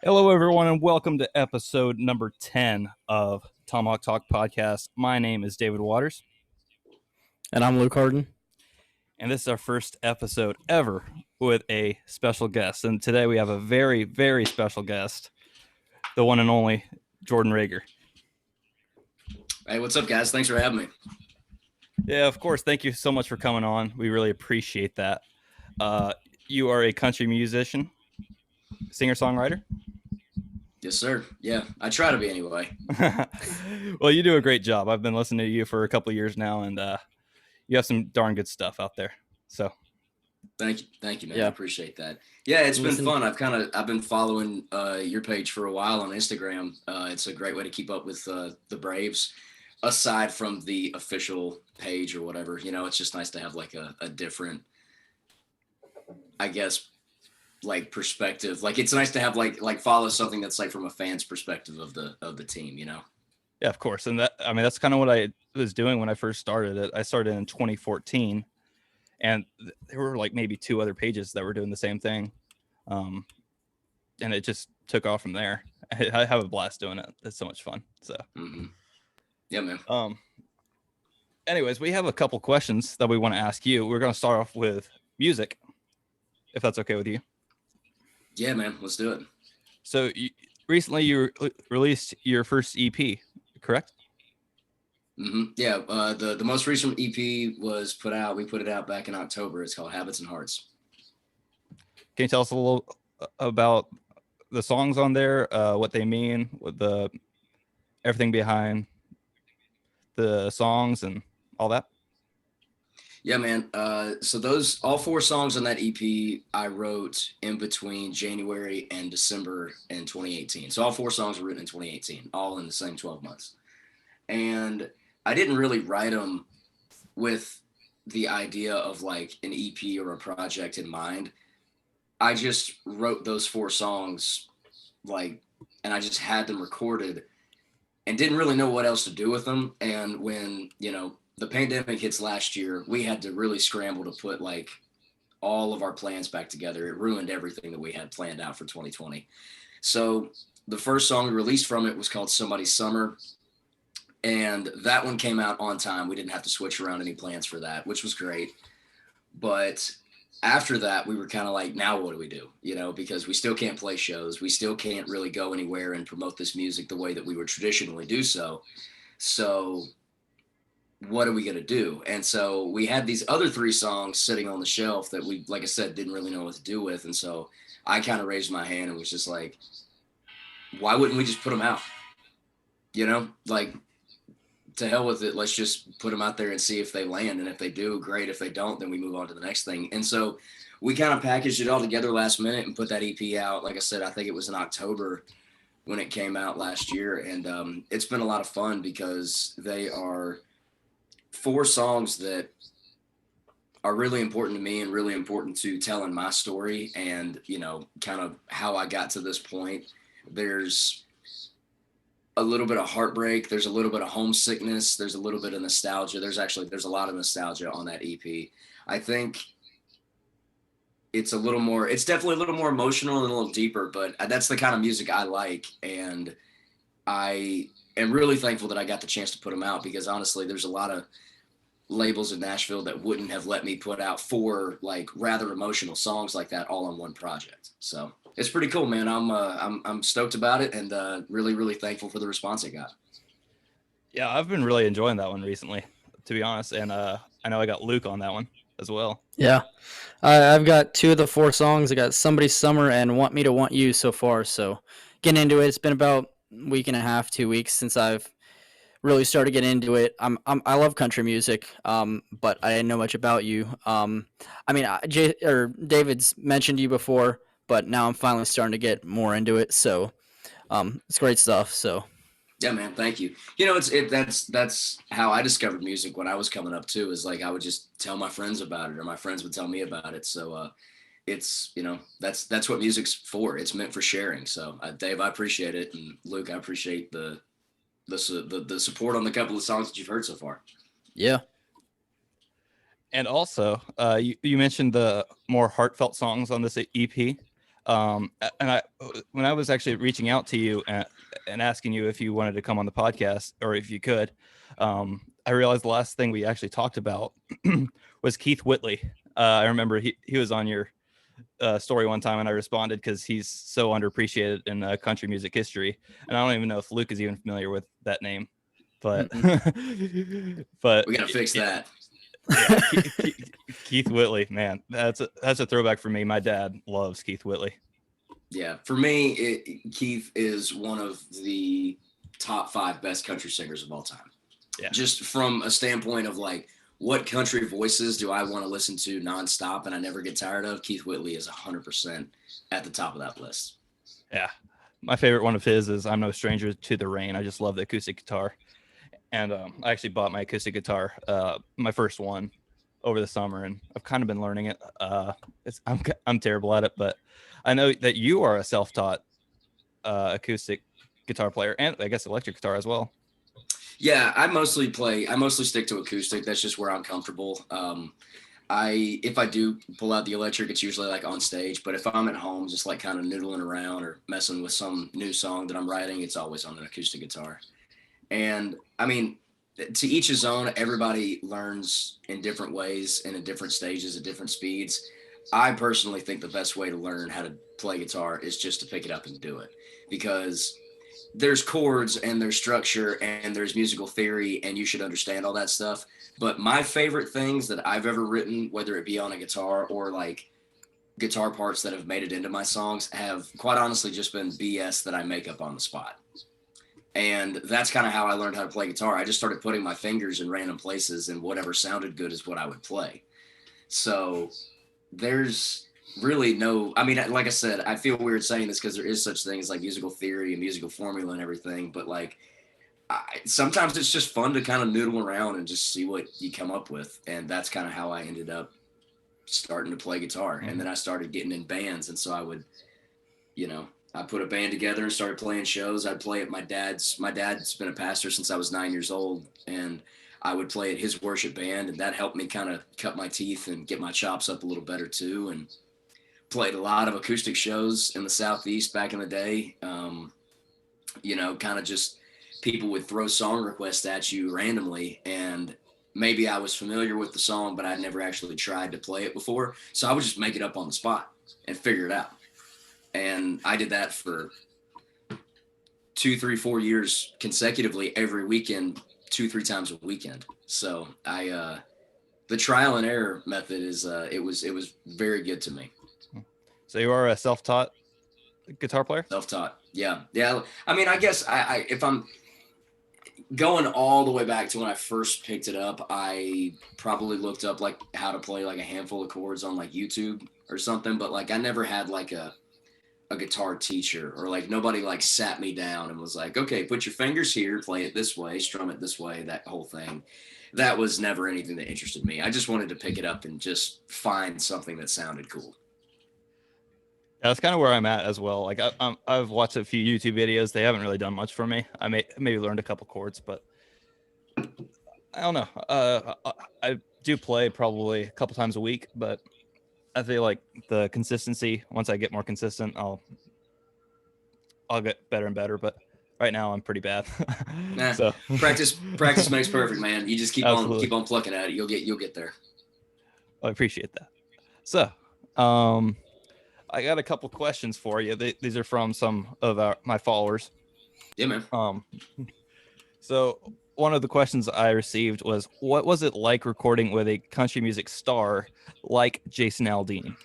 Hello, everyone, and welcome to episode number 10 of Tomahawk Talk Podcast. My name is David Waters. And I'm Luke Hardin. And this is our first episode ever with a special guest. And today we have a very, very special guest, the one and only Jordan Rager. Hey, what's up, guys? Thanks for having me. Yeah, of course. Thank you so much for coming on. We really appreciate that. You are a country musician, singer-songwriter? Yes, sir. Yeah, I try to be anyway. Well, you do a great job. I've been listening to you for a couple of years now, and you have some darn good stuff out there. So, thank you, man. Yeah. I appreciate that. Yeah, it's been fun. I've been following your page for a while on Instagram. It's a great way to keep up with the Braves, aside from the official page or whatever. You know, it's just nice to have like a different, I guess, like perspective. Like it's nice to have like follow something that's like from a fan's perspective of the team, you know? Yeah, of course. And that's kind of what I was doing when I first started it. I started in 2014 and there were like maybe two other pages that were doing the same thing. And it just took off from there. I have a blast doing it. It's so much fun. So, yeah, man. Anyways, we have a couple questions that we want to ask you. We're going to start off with music, if that's okay with you. Yeah, man, let's do it. So recently you released your first EP, correct? Yeah, the most recent EP was put out. We put it out back in October. It's called Habits and Hearts. Can you tell us a little about the songs on there, what they mean, what everything behind the songs and all that? Yeah, man. So all four songs on that EP I wrote in between January and December in 2018. So all four songs were written in 2018, all in the same 12 months. And I didn't really write them with the idea of like an EP or a project in mind. I just wrote those four songs and I just had them recorded and didn't really know what else to do with them. And when, the pandemic hits last year, we had to really scramble to put like all of our plans back together. It ruined everything that we had planned out for 2020. So the first song we released from it was called Somebody's Summer. And that one came out on time. We didn't have to switch around any plans for that, which was great. But after that, we were kind of like, now what do we do? Because we still can't play shows. We still can't really go anywhere and promote this music the way that we would traditionally do so. So what are we going to do? And so we had these other three songs sitting on the shelf that we, like I said, didn't really know what to do with. And so I kind of raised my hand and was just like, why wouldn't we just put them out? Like, to hell with it. Let's just put them out there and see if they land. And if they do, great. If they don't, then we move on to the next thing. And so we kind of packaged it all together last minute and put that EP out. Like I said, I think it was in October when it came out last year. And it's been a lot of fun because they are four songs that are really important to me and really important to telling my story and, kind of how I got to this point. There's a little bit of heartbreak. There's a little bit of homesickness. There's a little bit of nostalgia. There's a lot of nostalgia on that EP. I think it's definitely a little more emotional and a little deeper, but that's the kind of music I like. And I am really thankful that I got the chance to put them out because honestly, there's a lot of labels in Nashville that wouldn't have let me put out four like rather emotional songs like that all on one project. So it's pretty cool, man. I'm stoked about it and really, really thankful for the response I got. Yeah, I've been really enjoying that one recently, to be honest. And I know I got Luke on that one as well. Yeah, I've got two of the four songs. I got Somebody's Summer and Want Me to Want You so far. So getting into it, it's been about a week and a half, 2 weeks since I've really started getting into it. I love country music, but I didn't know much about you. David's mentioned you before, but now I'm finally starting to get more into it. So it's great stuff. So yeah, man, thank you. That's how I discovered music when I was coming up too. Is like I would just tell my friends about it, or my friends would tell me about it. So it's that's what music's for. It's meant for sharing. So Dave, I appreciate it, and Luke, I appreciate the support on the couple of songs that you've heard so far. Yeah. And also, you mentioned the more heartfelt songs on this EP. And when I was actually reaching out to you and asking you if you wanted to come on the podcast or if you could, I realized the last thing we actually talked about was Keith Whitley. I remember he was on your story one time, and I responded because he's so underappreciated in country music history, and I don't even know if Luke is even familiar with that name, but but we gotta fix that. Yeah, Keith Whitley, man, that's a throwback for me. My dad loves Keith Whitley. Yeah, for me, Keith is one of the top 5 best country singers of all time. Yeah. Just from a standpoint of like, what country voices do I want to listen to nonstop and I never get tired of? Keith Whitley is 100% at the top of that list. Yeah. My favorite one of his is I'm No Stranger to the Rain. I just love the acoustic guitar. And I actually bought my acoustic guitar, my first one, over the summer, and I've kind of been learning it. I'm terrible at it, but I know that you are a self-taught acoustic guitar player, and I guess electric guitar as well. Yeah, I mostly stick to acoustic. That's just where I'm comfortable. If I do pull out the electric, it's usually like on stage, but if I'm at home just like kind of noodling around or messing with some new song that I'm writing, it's always on an acoustic guitar. And I mean, to each his own. Everybody learns in different ways and at different stages at different speeds. I personally think the best way to learn how to play guitar is just to pick it up and do it, because there's chords and there's structure and there's musical theory and you should understand all that stuff. But my favorite things that I've ever written, whether it be on a guitar or like guitar parts that have made it into my songs, have quite honestly just been BS that I make up on the spot. And that's kind of how I learned how to play guitar. I just started putting my fingers in random places, and whatever sounded good is what I would play. So there's really no, I mean, like I said, I feel weird saying this because there is such things like musical theory and musical formula and everything, but like sometimes it's just fun to kind of noodle around and just see what you come up with. And that's kind of how I ended up starting to play guitar. And then I started getting in bands. And so I would, I put a band together and started playing shows. I'd play at my dad's been a pastor since I was 9 years old, and I would play at his worship band, and that helped me kind of cut my teeth and get my chops up a little better too. And played a lot of acoustic shows in the Southeast back in the day. Kind of just people would throw song requests at you randomly, and maybe I was familiar with the song, but I'd never actually tried to play it before. So I would just make it up on the spot and figure it out. And I did that for 2, 3, 4 years consecutively, every weekend, 2-3 times a weekend. So the trial and error method is it was very good to me. So you are a self-taught guitar player? Self-taught. Yeah. I mean, I guess I if I'm going all the way back to when I first picked it up, I probably looked up like how to play like a handful of chords on like YouTube or something. But like I never had like a guitar teacher, or like nobody like sat me down and was like, okay, put your fingers here, play it this way, strum it this way, that whole thing. That was never anything that interested me. I just wanted to pick it up and just find something that sounded cool. That's kind of where I'm at as well. Like I've watched a few YouTube videos. They haven't really done much for me. I maybe learned a couple chords, but I don't know. I do play probably a couple times a week, but I feel like the consistency, once I get more consistent, I'll get better and better. But right now I'm pretty bad. So practice makes perfect, man. You just keep on plucking at it. You'll get there. I appreciate that. So, I got a couple questions for you. These are from some of my followers. Yeah, man. So one of the questions I received was, what was it like recording with a country music star like Jason Aldean?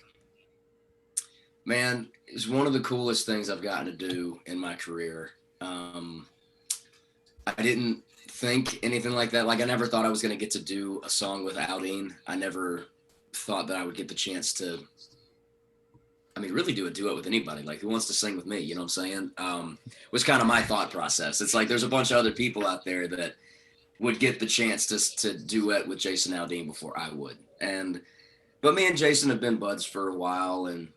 Man, it's one of the coolest things I've gotten to do in my career. I didn't think anything like that. Like I never thought I was going to get to do a song with Aldean. I never thought that I would get the chance to, really do a duet with anybody. Like, who wants to sing with me? You know what I'm saying? Was kind of my thought process. It's like there's a bunch of other people out there that would get the chance to duet with Jason Aldean before I would. But me and Jason have been buds for a while, and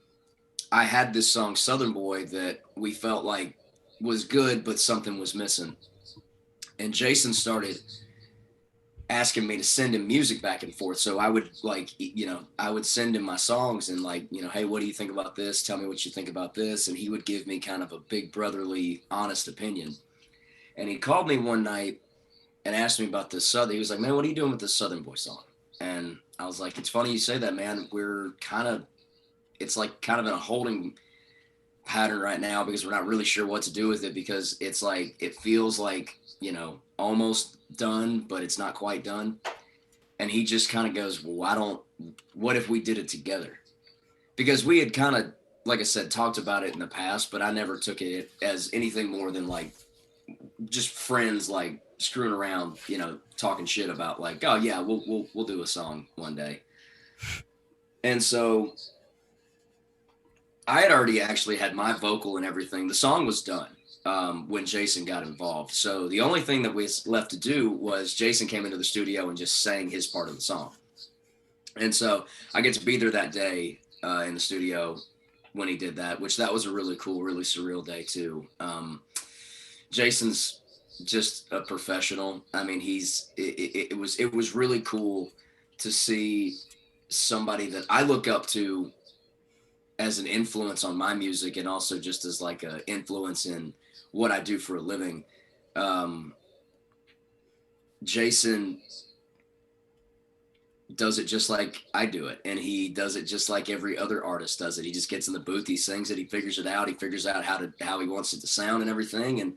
I had this song Southern Boy that we felt like was good, but something was missing. And Jason started asking me to send him music back and forth. So I would I would send him my songs and hey, what do you think about this? Tell me what you think about this. And he would give me kind of a big brotherly, honest opinion. And he called me one night and asked me about this Southern. He was like, man, what are you doing with this Southern Boy song? And I was like, it's funny you say that, man. It's like kind of in a holding pattern right now because we're not really sure what to do with it, because it's like, it feels like, almost done, but it's not quite done. And he just kind of goes, well, what if we did it together? Because we had kind of, like I said, talked about it in the past, but I never took it as anything more than like just friends, like screwing around, talking shit about like, oh yeah, we'll do a song one day. And so I had already actually had my vocal and everything. The song was done when Jason got involved. So the only thing that was left to do was Jason came into the studio and just sang his part of the song. And so I get to be there that day in the studio when he did that, which that was a really cool, really surreal day too. Jason's just a professional. I mean, it was really cool to see somebody that I look up to as an influence on my music, and also just as like a influence in what I do for a living. Jason does it just like I do it, and he does it just like every other artist does it. He just gets in the booth, he sings it, he figures it out, he figures out how he wants it to sound and everything, and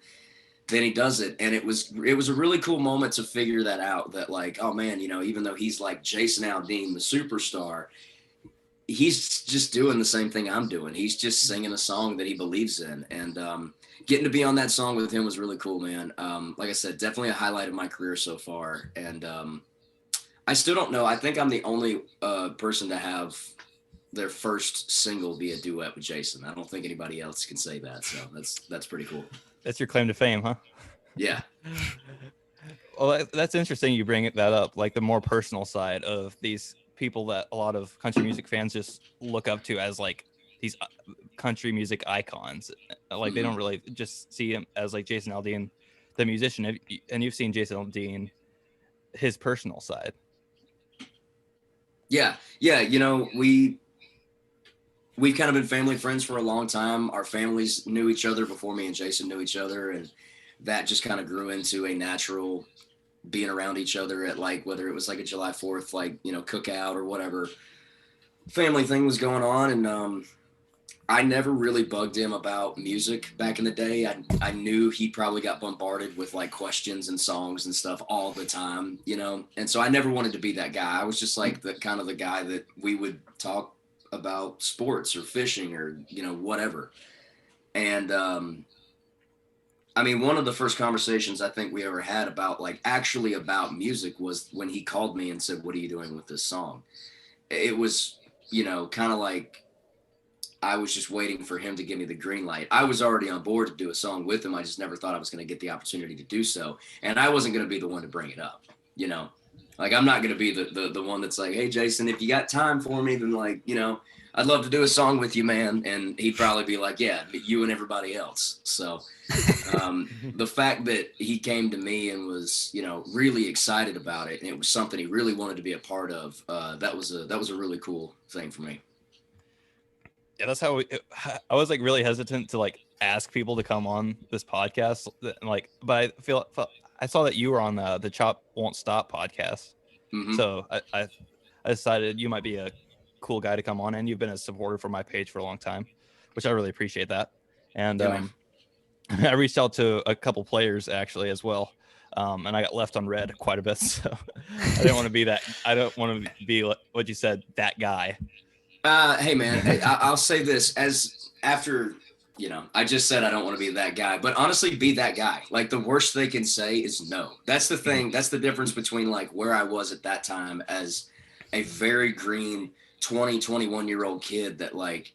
then he does it. And it was a really cool moment to figure that out, that like, oh man, even though he's like Jason Aldean, the superstar, he's just doing the same thing I'm doing. He's just singing a song that he believes in. And getting to be on that song with him was really cool, man. Like I said, definitely a highlight of my career so far. And I still don't know. I think I'm the only person to have their first single be a duet with Jason. I don't think anybody else can say that. So that's pretty cool. That's your claim to fame, huh? Yeah. Well, that's interesting you bring that up, like the more personal side of these people that a lot of country music fans just look up to as like these country music icons. Like they don't really just see him as like Jason Aldean, the musician, and you've seen Jason Aldean, his personal side. Yeah. We've kind of been family friends for a long time. Our families knew each other before me and Jason knew each other, and that just kind of grew into a natural being around each other at like, whether it was like a July 4th, like, cookout or whatever family thing was going on. And I never really bugged him about music back in the day. I knew he probably got bombarded with like questions and songs and stuff all the time, and so I never wanted to be that guy. I was just like the kind of the guy that we would talk about sports or fishing or, whatever. And I mean, one of the first conversations I think we ever had about music was when he called me and said, what are you doing with this song? It was, kind of like I was just waiting for him to give me the green light. I was already on board to do a song with him. I just never thought I was going to get the opportunity to do so. And I wasn't going to be the one to bring it up, like I'm not going to be the one that's like, hey, Jason, if you got time for me, then like, I'd love to do a song with you, man. And he'd probably be like, yeah, you and everybody else. So the fact that he came to me and was, really excited about it, and it was something he really wanted to be a part of, that was a really cool thing for me. Yeah, that's how I was like really hesitant to like ask people to come on this podcast. Like, but I saw that you were on the Chop Won't Stop podcast. Mm-hmm. So I decided you might be a cool guy to come on, and you've been a supporter for my page for a long time, which I really appreciate that. And I reached out to a couple players actually as well, and I got left on red quite a bit. So I didn't want to be that. I don't want to be what you said, that guy. Hey man, I'll say this as after. I just said I don't want to be that guy, but honestly, be that guy. Like the worst they can say is no. That's the thing. That's the difference between like where I was at that time as a very green 21-year-old kid that like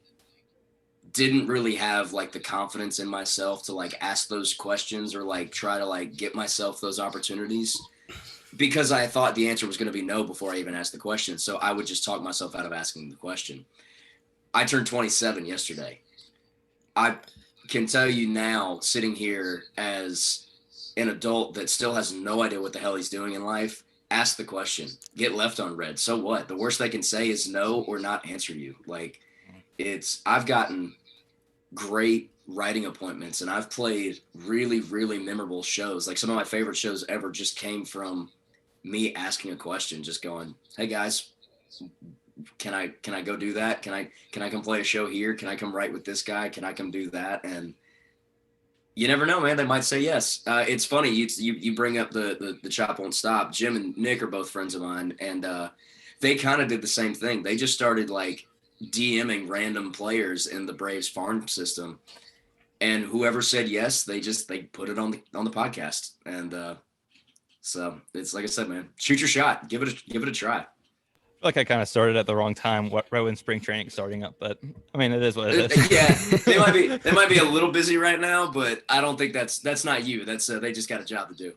didn't really have like the confidence in myself to like ask those questions or like try to like get myself those opportunities, because I thought the answer was going to be no before I even asked the question. So I would just talk myself out of asking the question. I turned 27 yesterday. I can tell you now, sitting here as an adult that still has no idea what the hell he's doing in life, ask the question, get left on red. So what? The worst they can say is no or not answer you. Like I've gotten great writing appointments and I've played really, really memorable shows. Like some of my favorite shows ever just came from me asking a question, just going, hey guys, can I go do that? Can I come play a show here? Can I come write with this guy? Can I come do that? And you never know, man. They might say yes. It's funny. You bring up the Chop Won't Stop. Jim and Nick are both friends of mine, and they kind of did the same thing. They just started like DMing random players in the Braves farm system, and whoever said yes, they put it on the podcast. And so it's like I said, man, shoot your shot. Give it a try. Like I kind of started at the wrong time, right when spring training starting up, but I mean, it is what it is. Yeah, they might be a little busy right now, but I don't think that's not you. That's they just got a job to do.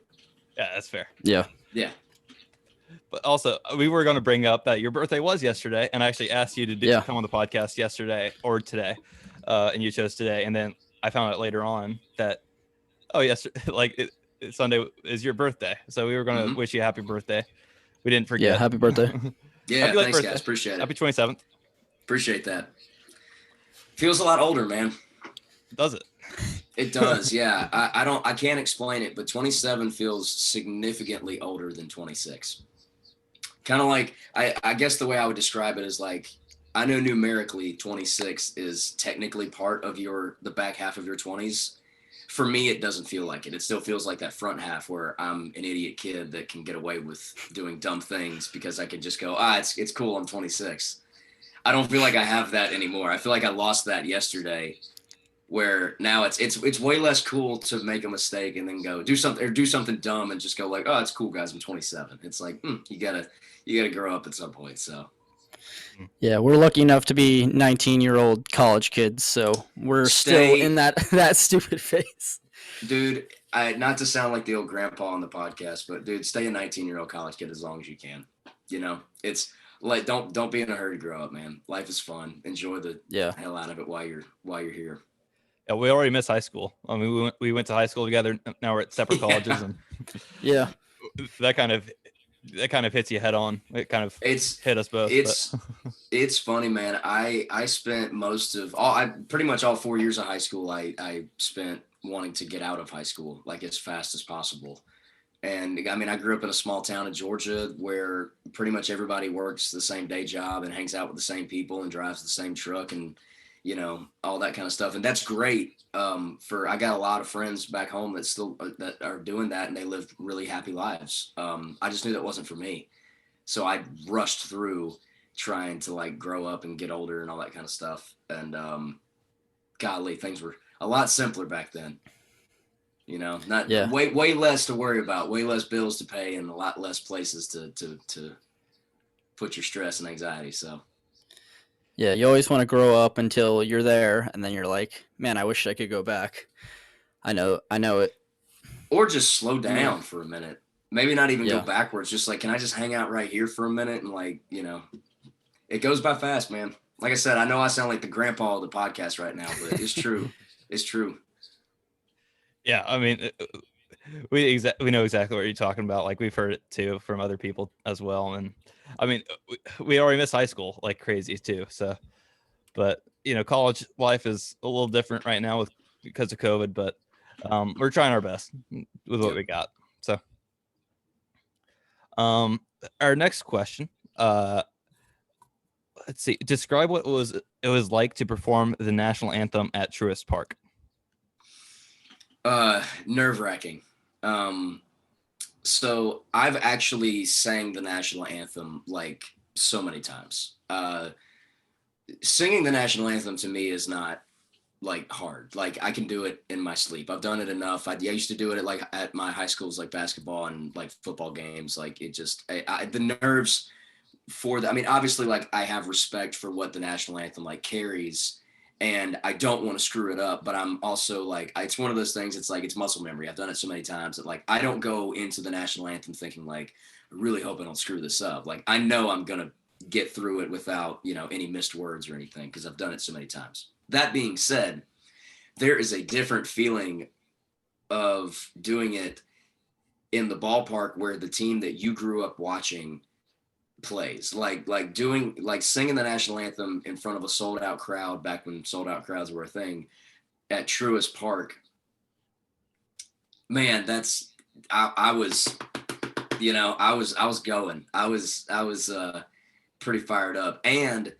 Yeah, that's fair. Yeah. But also, we were going to bring up that your birthday was yesterday, and I actually asked you to come on the podcast yesterday or today, and you chose today. And then I found out later on that, Sunday is your birthday, so we were going to wish you a happy birthday. We didn't forget. Yeah, happy birthday. Yeah, thanks, guys. Appreciate it. Happy 27th. Appreciate that. Feels a lot older, man. Does it? It does, yeah. I can't explain it, but 27 feels significantly older than 26. Kind of like, I guess the way I would describe it is like, I know numerically 26 is technically part of the back half of your 20s. For me, it doesn't feel like it. It still feels like that front half where I'm an idiot kid that can get away with doing dumb things because I can just go, it's cool, I'm 26. I don't feel like I have that anymore. I feel like I lost that yesterday, where now it's way less cool to make a mistake and then go do something dumb and just go like, oh, it's cool, guys, I'm 27. It's like, you gotta grow up at some point. So yeah, we're lucky enough to be 19-year-old college kids, so we're still in that stupid phase. Dude, not to sound like the old grandpa on the podcast, but dude, stay a 19-year-old college kid as long as you can. You know, it's like don't be in a hurry to grow up, man. Life is fun. Enjoy the hell out of it while you're here. Yeah, we already miss high school. I mean, we went to high school together. Now we're at separate colleges, and that kind of hits you head on. It kind of hit us both. It's funny, man. I spent pretty much all 4 years of high school. I spent wanting to get out of high school like as fast as possible. And I mean, I grew up in a small town in Georgia where pretty much everybody works the same day job and hangs out with the same people and drives the same truck and, you know, all that kind of stuff. And that's great. I got a lot of friends back home that are doing that and they live really happy lives. I just knew that wasn't for me. So I rushed through trying to like grow up and get older and all that kind of stuff. And golly, things were a lot simpler back then. You know, way less to worry about, way less bills to pay, and a lot less places to put your stress and anxiety. So, yeah, you always want to grow up until you're there, and then you're like, man, I wish I could go back. I know it. Or just slow down for a minute. Maybe not even go backwards. Just like, can I just hang out right here for a minute? And like, you know, it goes by fast, man. Like I said, I know I sound like the grandpa of the podcast right now, but it's true. It's true. Yeah, I mean, we know exactly what you're talking about. Like we've heard it too from other people as well. And I mean, we already miss high school like crazy too. So, but you know, college life is a little different right now because of COVID. But we're trying our best with what we got. So, our next question. Let's see. Describe what it was like to perform the national anthem at Truist Park. Nerve-wracking. So I've actually sang the national anthem like so many times. Singing the national anthem to me is not like hard. Like I can do it in my sleep. I've done it enough. I used to do it at my high school's like basketball and like football games. Like it just, the nerves for that. I mean, obviously like I have respect for what the national anthem like carries. And I don't want to screw it up, but I'm also like, it's one of those things. It's like, it's muscle memory. I've done it so many times that like, I don't go into the national anthem thinking like, I really hope I don't screw this up. Like, I know I'm going to get through it without, you know, any missed words or anything, because I've done it so many times. That being said, there is a different feeling of doing it in the ballpark where the team that you grew up watching plays, like singing the national anthem in front of a sold out crowd back when sold out crowds were a thing at Truist Park. Man, I was going. I was pretty fired up. And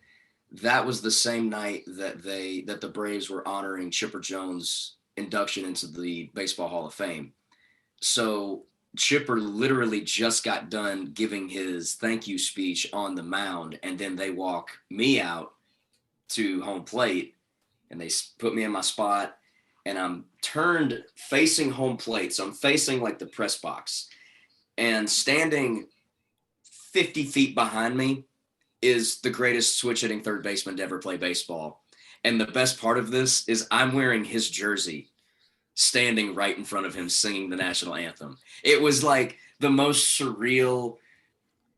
that was the same night that the Braves were honoring Chipper Jones' induction into the Baseball Hall of Fame. So Chipper literally just got done giving his thank you speech on the mound, and then they walk me out to home plate, and they put me in my spot, and I'm turned facing home plate. So I'm facing like the press box, and standing 50 feet behind me is the greatest switch hitting third baseman to ever play baseball. And the best part of this is I'm wearing his jersey, standing right in front of him singing the national anthem. It was like the most surreal,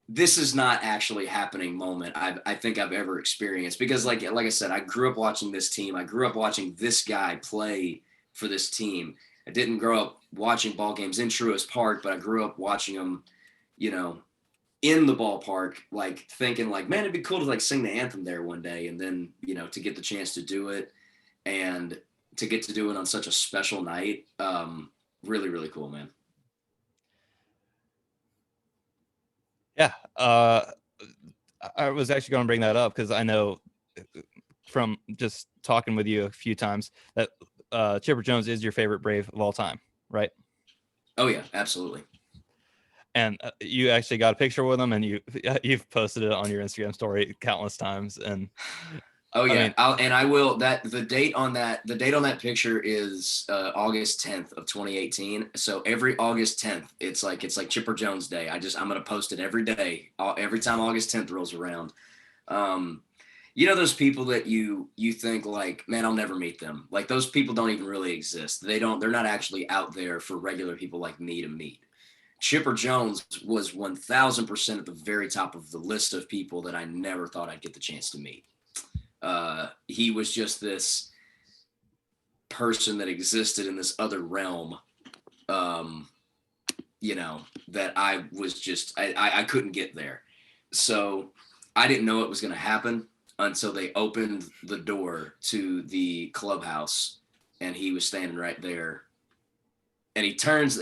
this is not actually happening moment I think I've ever experienced, because like I said, I grew up watching this team. I grew up watching this guy play for this team. I didn't grow up watching ball games in Truist Park, but I grew up watching them, in the ballpark, like thinking like, man, it'd be cool to like sing the anthem there one day. And then, to get the chance to do it and to get to do it on such a special night. Really, really cool, man. Yeah. I was actually going to bring that up because I know from just talking with you a few times that Chipper Jones is your favorite Brave of all time, right? Oh yeah, absolutely. And you actually got a picture with him, and you've posted it on your Instagram story countless times. And oh yeah, I will. The date on that picture is August 10th of 2018. So every August 10th, it's like Chipper Jones Day. I'm gonna post it every day, every time August 10th rolls around. Those people that you think like, man, I'll never meet them. Like those people don't even really exist. They're not actually out there for regular people like me to meet. Chipper Jones was 1000% at the very top of the list of people that I never thought I'd get the chance to meet. He was just this person that existed in this other realm, that I was just, I couldn't get there. So I didn't know it was going to happen until they opened the door to the clubhouse, and he was standing right there, and he turns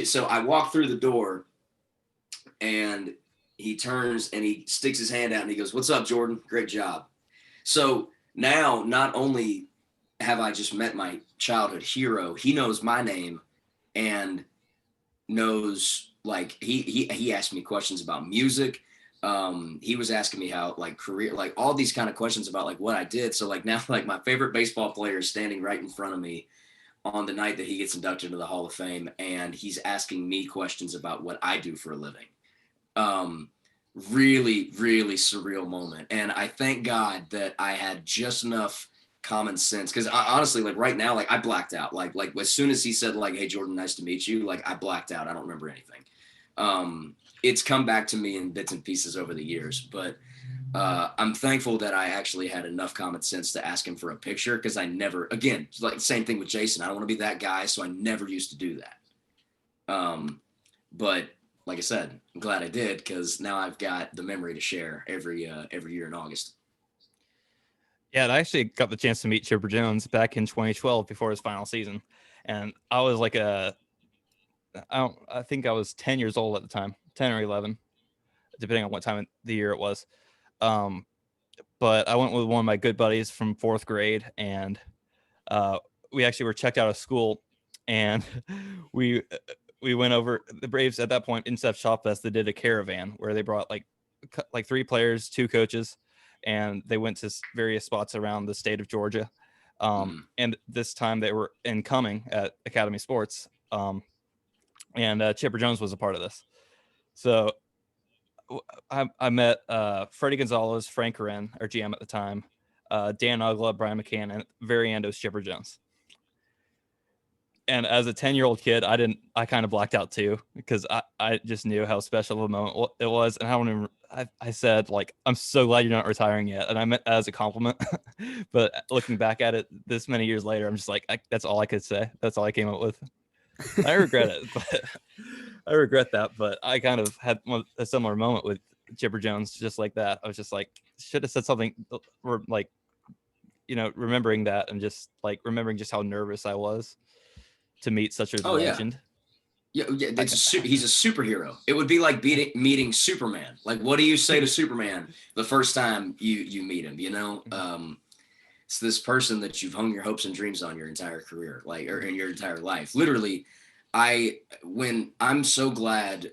so I walk through the door, and he turns and he sticks his hand out and he goes, "What's up, Jordan? Great job." So now not only have I just met my childhood hero, he knows my name and knows, like, he asked me questions about music. He was asking me how, like, career, like all these kind of questions about like what I did. So like now, like my favorite baseball player is standing right in front of me on the night that he gets inducted into the Hall of Fame, and he's asking me questions about what I do for a living. Really, really surreal moment. And I thank God that I had just enough common sense, because honestly, like right now, like I blacked out. Like as soon as he said like, "Hey Jordan, nice to meet you," like I blacked out. I don't remember anything. It's come back to me in bits and pieces over the years, but I'm thankful that I actually had enough common sense to ask him for a picture, because I never, again, like same thing with Jason. I don't want to be that guy, so I never used to do that. But like I said, I'm glad I did, because now I've got the memory to share every year in August. Yeah, I actually got the chance to meet Chipper Jones back in 2012 before his final season, and I was like I think I was 10 years old at the time, 10 or 11, depending on what time of the year it was. But I went with one of my good buddies from 4th grade, and we actually were checked out of school, and we went over. The Braves at that point, instead of Shop Fest, they did a caravan where they brought like 3 players, 2 coaches, and they went to various spots around the state of Georgia. And this time they were in Cumming at Academy Sports, and Chipper Jones was a part of this. So I met Freddie Gonzalez, Frank Corinne, our GM at the time, Dan Ugla, Brian McCann, and very end was Chipper Jones. And as a 10-year-old kid, I kind of blacked out too, because I just knew how special of a moment it was. And I said, like, "I'm so glad you're not retiring yet." And I meant as a compliment. But looking back at it this many years later, I'm just like, that's all I could say. That's all I came up with. I regret it. But I regret that, but I kind of had a similar moment with Chipper Jones, just like that. I was just like, should have said something, or like, remembering that and just like remembering just how nervous I was to meet such a legend. Yeah, he's a superhero. It would be like meeting Superman. Like, what do you say to Superman the first time you meet him? It's this person that you've hung your hopes and dreams on your entire career, like, or in your entire life. Literally, I'm so glad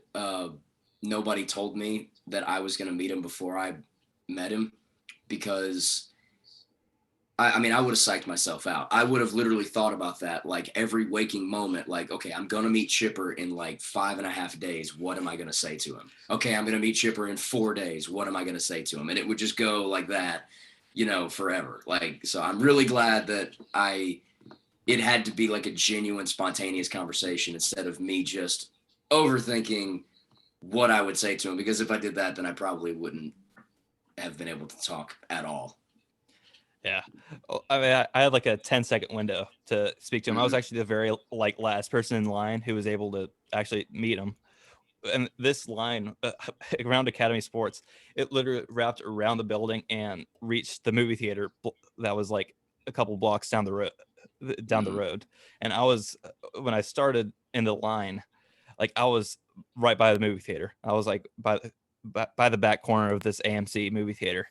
nobody told me that I was going to meet him before I met him, because I mean, I would have psyched myself out. I would have literally thought about that like every waking moment. Like, okay, I'm going to meet Chipper in like 5.5 days. What am I going to say to him? Okay, I'm going to meet Chipper in 4 days. What am I going to say to him? And it would just go like that, forever. Like, so I'm really glad that it had to be like a genuine, spontaneous conversation instead of me just overthinking what I would say to him. Because if I did that, then I probably wouldn't have been able to talk at all. Yeah. I mean, I had like a 10-second window to speak to him. I was actually the very last person in line who was able to actually meet him. And this line around Academy Sports, it literally wrapped around the building and reached the movie theater that was like a couple blocks down the road. And I was, when I started in the line, like I was right by the movie theater. I was like by the back corner of this AMC movie theater.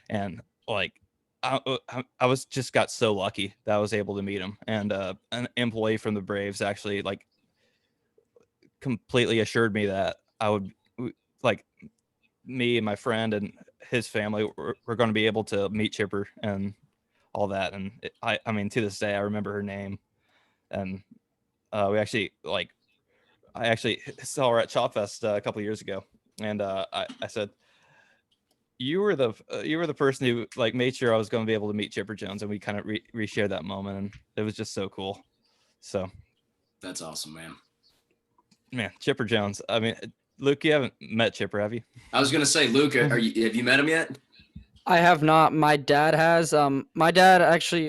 And like, I was just got so lucky that I was able to meet him. And an employee from the Braves actually like completely assured me that I would, like, me and my friend and his family were going to be able to meet Chipper and all that. And I mean, to this day, I remember her name. And I actually saw her at Chop Fest a couple of years ago. And I said, you were the person who like made sure I was going to be able to meet Chipper Jones, and we kind of reshared that moment, and it was just so cool. So that's awesome, man. Chipper Jones. I mean, Luke, you haven't met Chipper, have you? I was gonna say, Luke, have you met him yet? I have not. My dad has. My dad actually.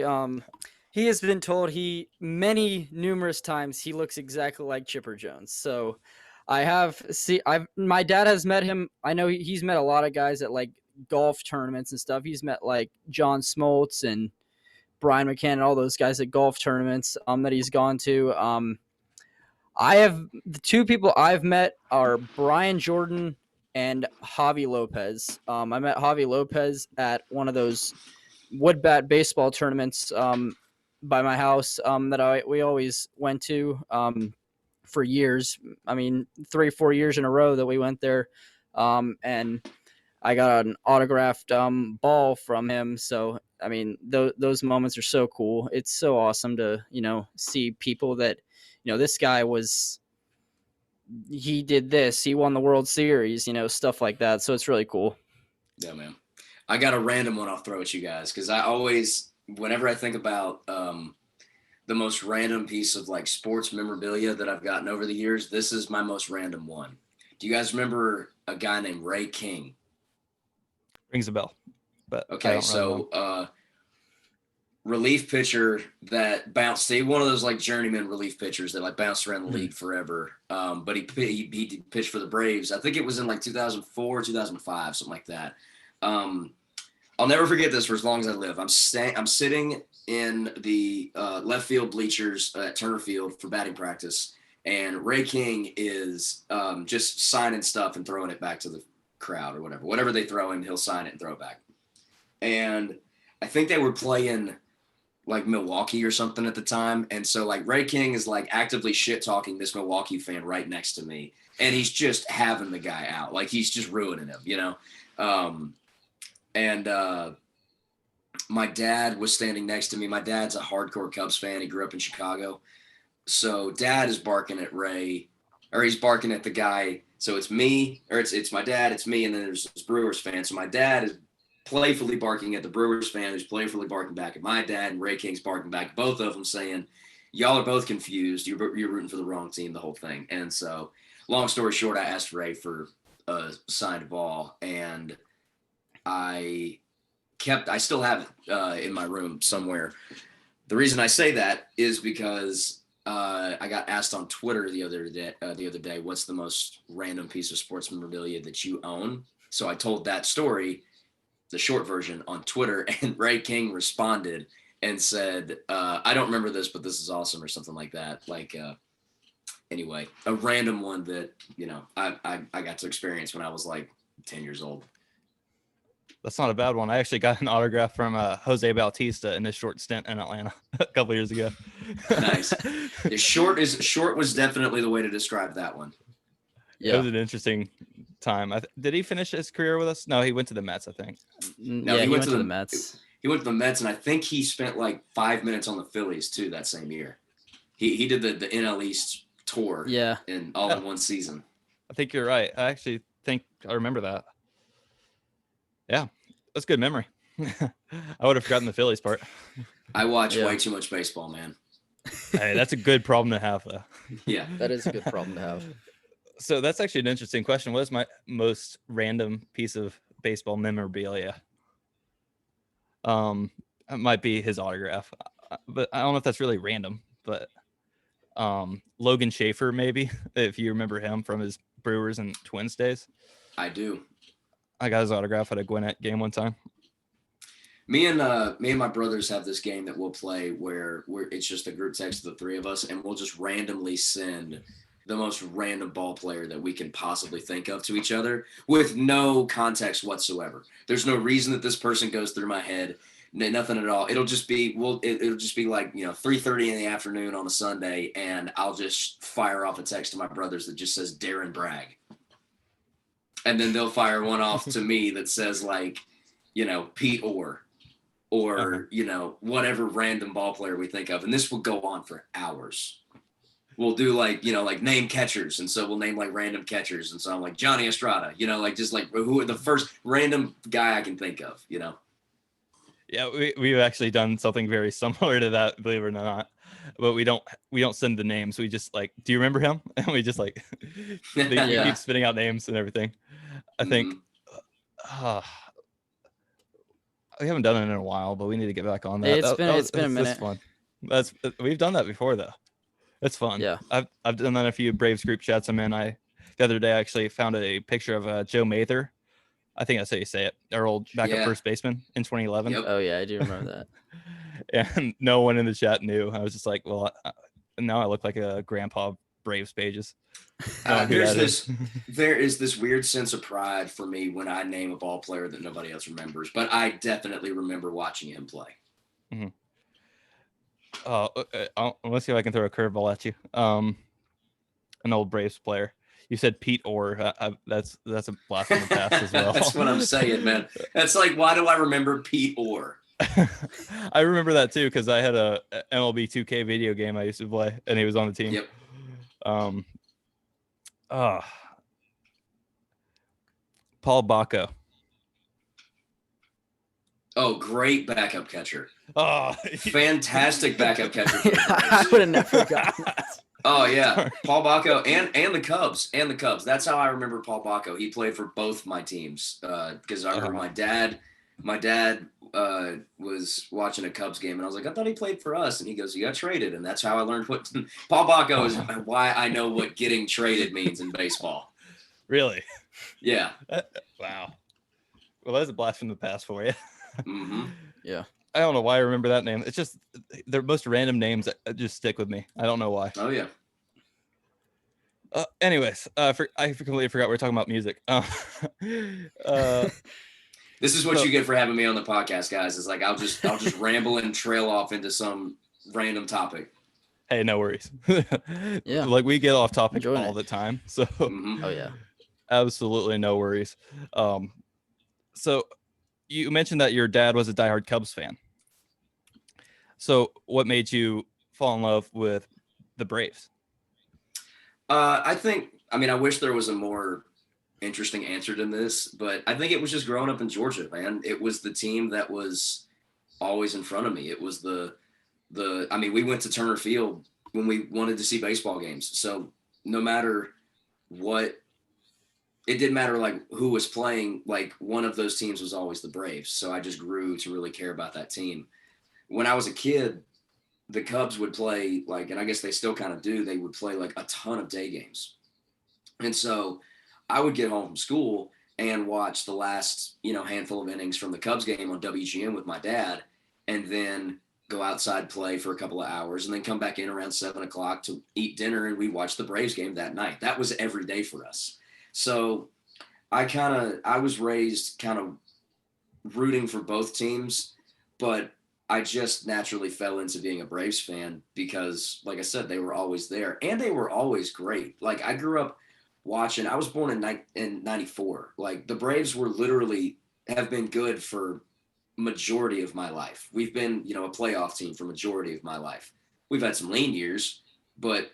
He has been told numerous times he looks exactly like Chipper Jones. So, my dad has met him. I know he's met a lot of guys at like golf tournaments and stuff. He's met like John Smoltz and Brian McCann and all those guys at golf tournaments that he's gone to. The two people I've met are Brian Jordan and Javi Lopez. I met Javi Lopez at one of those wood bat baseball tournaments by my house that we always went to for years. I mean, 3-4 years in a row that we went there. And I got an autographed ball from him. So, I mean, those moments are so cool. It's so awesome to, see people that, this guy he did this, he won the World Series, stuff like that. So it's really cool. Yeah, man. I got a random one I'll throw at you guys, because I always, whenever I think about the most random piece of like sports memorabilia that I've gotten over the years, this is my most random one. Do you guys remember a guy named Ray King? Rings a bell. But okay, so relief pitcher that bounced. One of those like journeyman relief pitchers that like bounced around the league forever. But he pitched for the Braves. I think it was in like 2004, 2005, something like that. I'll never forget this for as long as I live. I'm sitting in the left field bleachers at Turner Field for batting practice, and Ray King is just signing stuff and throwing it back to the crowd or whatever. Whatever they throw him, he'll sign it and throw it back. And I think they were playing like Milwaukee or something at the time. And so like Ray King is like actively shit talking this Milwaukee fan right next to me. And he's just having the guy out. Like he's just ruining him, my dad was standing next to me. My dad's a hardcore Cubs fan. He grew up in Chicago. So dad is barking at Ray, or he's barking at the guy. So it's me, or it's my dad, it's me, and then there's this Brewers fan. So my dad is playfully barking at the Brewers fan, who's playfully barking back at my dad, and Ray King's barking back at both of them, saying, y'all are both confused. You're rooting for the wrong team, the whole thing. And so long story short, I asked Ray for a signed ball, and I still have it in my room somewhere. The reason I say that is because I got asked on Twitter the other day, what's the most random piece of sports memorabilia that you own? So I told that story, the short version, on Twitter, and Ray King responded and said, I don't remember this, but this is awesome, or something like that. Anyway, a random one that, I got to experience when I was like 10 years old. That's not a bad one. I actually got an autograph from Jose Bautista in his short stint in Atlanta a couple years ago. Nice. Short was definitely the way to describe that one. Yeah, it was an interesting time. Did he finish his career with us? No, he went to the Mets, I think. No, he went to the Mets. He went to the Mets, and I think he spent like 5 minutes on the Phillies too that same year. He did the NL East tour. Yeah, in one season. I think you're right. I actually think I remember that. Yeah, that's good memory. I would have forgotten the Phillies part. I watch way too much baseball, man. Hey, that's a good problem to have, though. Yeah, that is a good problem to have. So that's actually an interesting question. What is my most random piece of baseball memorabilia? It might be his autograph, but I don't know if that's really random. But Logan Schaefer, maybe, if you remember him from his Brewers and Twins days. I do. I got his autograph at a Gwinnett game one time. Me and my brothers have this game that we'll play where it's just a group text of the three of us, and we'll just randomly send the most random ball player that we can possibly think of to each other with no context whatsoever. There's no reason that this person goes through my head, nothing at all. It'll just be it'll just be like 3:30 in the afternoon on a Sunday, and I'll just fire off a text to my brothers that just says Darren Bragg. And then they'll fire one off to me that says like, Pete Orr or, whatever random ball player we think of. And this will go on for hours. We'll do like name catchers. And so we'll name like random catchers. And so I'm like Johnny Estrada, just like who the first random guy I can think of, Yeah, we've actually done something very similar to that, believe it or not. But we don't send the names. We just like, do you remember him? And we just like keep spitting out names and everything. I think we haven't done it in a while, but we need to get back on that. It's been a minute. Fun. We've done that before though. It's fun. Yeah, I've done that in a few Braves group chats I'm in. The other day I actually found a picture of Joe Mather. I think that's how you say it. Our old backup first baseman in 2011. Yep. Oh yeah, I do remember that. And no one in the chat knew. I was just like, well, now I look like a grandpa Braves pages. There is this weird sense of pride for me when I name a ball player that nobody else remembers, but I definitely remember watching him play. Mm-hmm. Let's see if I can throw a curveball at you. An old Braves player. You said Pete Orr. That's a blast from the past as well. That's what I'm saying, man. That's like, why do I remember Pete Orr? I remember that too because I had a MLB 2K video game I used to play, and he was on the team. Yep. Paul Bacco. Oh, great backup catcher. Oh, fantastic backup catcher. I would have never forgotten that. Oh yeah, Paul Bacco and the Cubs. That's how I remember Paul Bacco. He played for both my teams because I remember my dad was watching a Cubs game, and I was like, I thought he played for us, and he goes, he got traded, and that's how I learned what Paul Bacco is. Why I know what getting traded means in baseball. Really? Yeah. Wow. Well, that's a blast from the past for you. Mm-hmm. Yeah. I don't know why I remember that name. It's just they're most random names that just stick with me. I don't know why. Oh yeah. Anyways, I completely forgot we were talking about music. This is what you get for having me on the podcast, guys. It's like I'll just ramble and trail off into some random topic. Hey, no worries. Yeah. Like we get off topic all the time. So mm-hmm. Oh yeah. Absolutely no worries. So you mentioned that your dad was a diehard Cubs fan. So what made you fall in love with the Braves? I wish there was a more interesting answer than this, but I think it was just growing up in Georgia, man. It was the team that was always in front of me. It was we went to Turner Field when we wanted to see baseball games. So no matter what, it didn't matter like who was playing, like one of those teams was always the Braves. So I just grew to really care about that team. When I was a kid, the Cubs would play like, and I guess they still kind of do, they would play like a ton of day games. And so I would get home from school and watch the last, handful of innings from the Cubs game on WGN with my dad, and then go outside, play for a couple of hours, and then come back in around 7:00 to eat dinner. And we watched the Braves game that night. That was every day for us. So I was raised kind of rooting for both teams, but I just naturally fell into being a Braves fan because, like I said, they were always there and they were always great. Like I grew up watching, I was born in 94. Like the Braves were literally have been good for majority of my life. We've been, a playoff team for majority of my life. We've had some lean years, but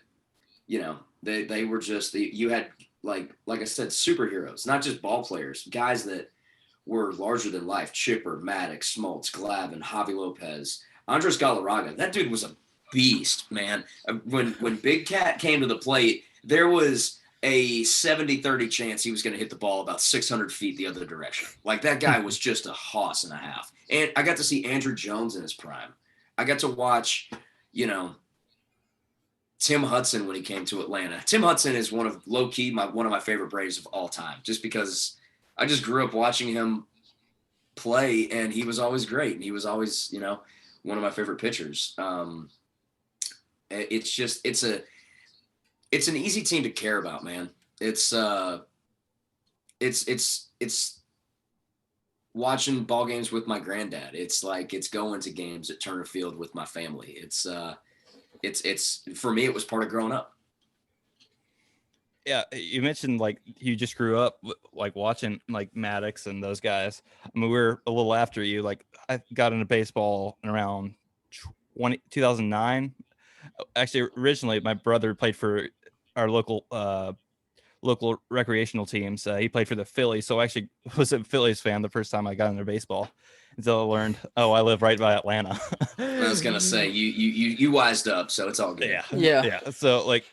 they were just, you had like I said, superheroes, not just ball players, guys that were larger than life. Chipper, Maddox, Smoltz, Glavine, Javi Lopez, Andres Galarraga. That dude was a beast, man. When Big Cat came to the plate, there was a 70-30 chance he was going to hit the ball about 600 feet the other direction. Like that guy was just a hoss and a half. And I got to see Andrew Jones in his prime. I got to watch, Tim Hudson when he came to Atlanta. Tim Hudson is one of my favorite Braves of all time, just because I just grew up watching him play, and he was always great. And he was always, one of my favorite pitchers. It's an easy team to care about, man. It's watching ball games with my granddad. It's like it's going to games at Turner Field with my family. It's for me, it was part of growing up. Yeah, you mentioned like you just grew up like watching like Maddox and those guys. I mean, we were a little after you. Like I got into baseball in around 2009. Actually, originally my brother played for our local recreational teams. He played for the Phillies, so I actually was a Phillies fan the first time I got into baseball. Until I learned, I live right by Atlanta. I was gonna say you wised up, so it's all good. Yeah. So like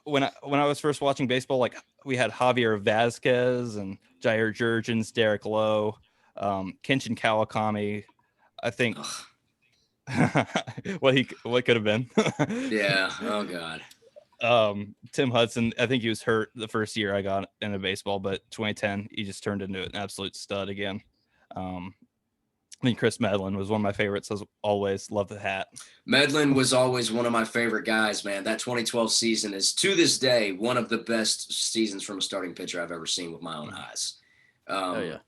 when I was first watching baseball, like we had Javier Vazquez and Jair Jurgens, Derek Lowe, Kenshin Kawakami. I think what could have been. Yeah. Oh God. Tim Hudson, I think he was hurt the first year I got into baseball, but 2010 he just turned into an absolute stud again. I mean, Chris Medlin was one of my favorites. As always, love the hat. Medlin was always one of my favorite guys, man. That 2012 season is, to this day, one of the best seasons from a starting pitcher I've ever seen with my own eyes. I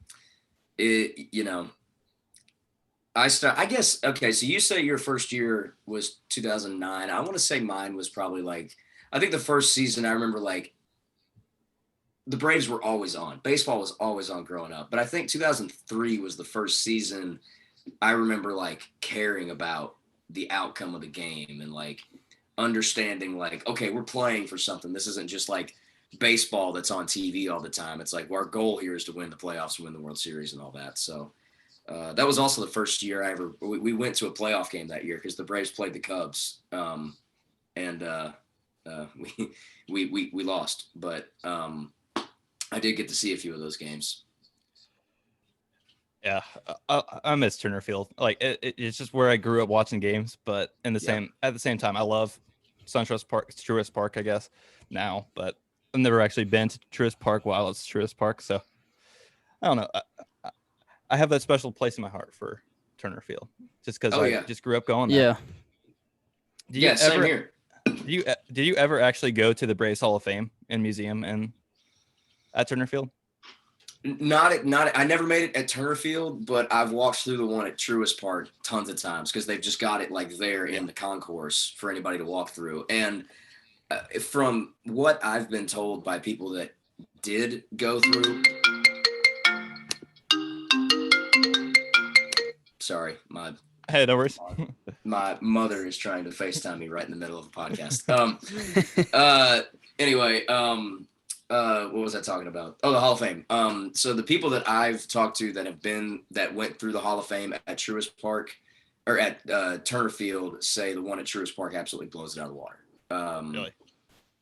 guess, okay, so you say your first year was 2009. I want to say mine was probably like, I think the first season I remember like the Braves were always on. Baseball was always on growing up. But I think 2003 was the first season I remember like caring about the outcome of the game and like understanding like, okay, we're playing for something. This isn't just like baseball that's on TV all the time. It's like, well, our goal here is to win the playoffs and win the World Series and all that. So that was also the first year we went to a playoff game that year because the Braves played the Cubs. We lost, but I did get to see a few of those games. Yeah, I miss Turner Field. Like it's just where I grew up watching games, but at the same time, I love SunTrust Park, Truist Park, I guess now, but I've never actually been to Truist Park while it's Truist Park, so I don't know. I have that special place in my heart for Turner Field, just because I just grew up going there. Yeah. Same here. Did you ever actually go to the Braves Hall of Fame and Museum and at Turner Field? I never made it at Turner Field, but I've walked through the one at Truist Park tons of times because they've just got it like there in the concourse for anybody to walk through. And from what I've been told by people that did go through, sorry, hey, no worries. My mother is trying to FaceTime me right in the middle of a podcast. Anyway, what was I talking about? Oh, the Hall of Fame. So the people that I've talked to that went through the Hall of Fame at Truist Park or at Turner Field say the one at Truist Park absolutely blows it out of the water. Really?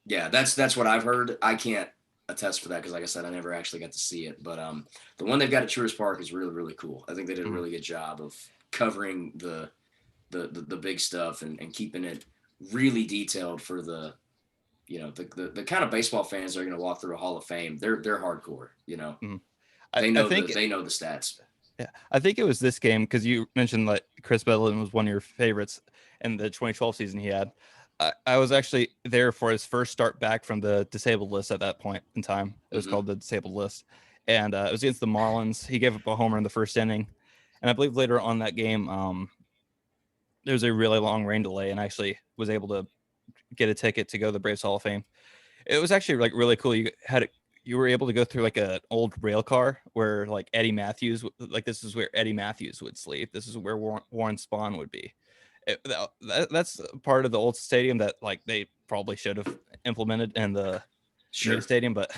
Yeah, that's what I've heard. I can't attest for that because, like I said, I never actually got to see it. But the one they've got at Truist Park is really, really cool. I think they did a really good job of covering the the big stuff and keeping it really detailed for the the kind of baseball fans that are going to walk through a Hall of Fame. They're hardcore, They know the stats. Yeah, I think it was this game because you mentioned that Chris Bedlin was one of your favorites in the 2012 season he had. I was actually there for his first start back from the disabled list at that point in time. It was called the disabled list. And it was against the Marlins. He gave up a homer in the first inning. And I believe later on that game, there was a really long rain delay and I actually was able to get a ticket to go to the Braves Hall of Fame. It was actually like really cool. You were able to go through like an old rail car where like Eddie Matthews, like this is where Eddie Matthews would sleep. This is where Warren Spahn would be. That's part of the old stadium that like they probably should have implemented in the new stadium, but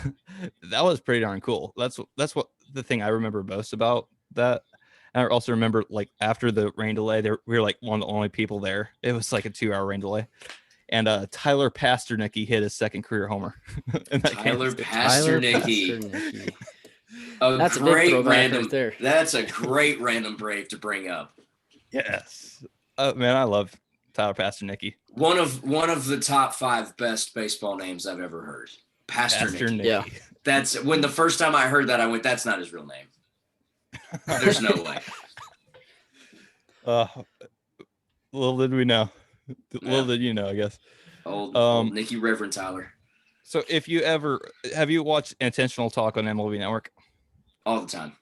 that was pretty darn cool. That's what the thing I remember most about that. And I also remember like after the rain delay, we were like one of the only people there. It was like a 2-hour rain delay. And Tyler Pasternicki hit his second career homer. Tyler Pasternicki. That's a great random. Right there. That's a great random Brave to bring up. Yes, man, I love Tyler Pasternicki. One of the top 5 best baseball names I've ever heard. Pasternicki. Yeah, that's when the first time I heard that I went, "That's not his real name. There's no way." Little did we know. Little did you know, I guess. Old Nicky Reverend Tyler. So have you watched Intentional Talk on MLB Network? All the time.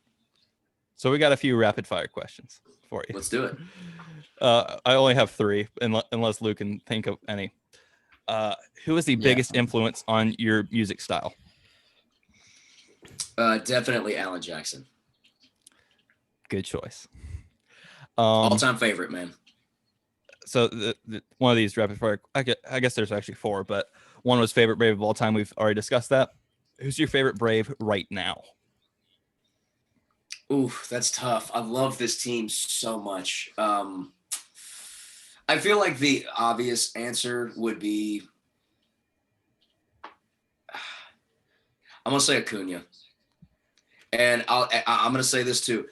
So we got a few rapid fire questions for you. Let's do it. I only have 3, unless Luke can think of any. Who is the biggest influence on your music style? Definitely Alan Jackson. Good choice. All-time favorite, man. So one of these rapid fire, I guess there's actually 4, but one was favorite Brave of all time. We've already discussed that. Who's your favorite Brave right now? Ooh, that's tough. I love this team so much. I feel like the obvious answer would be, I'm going to say Acuna. And I'm going to say this too.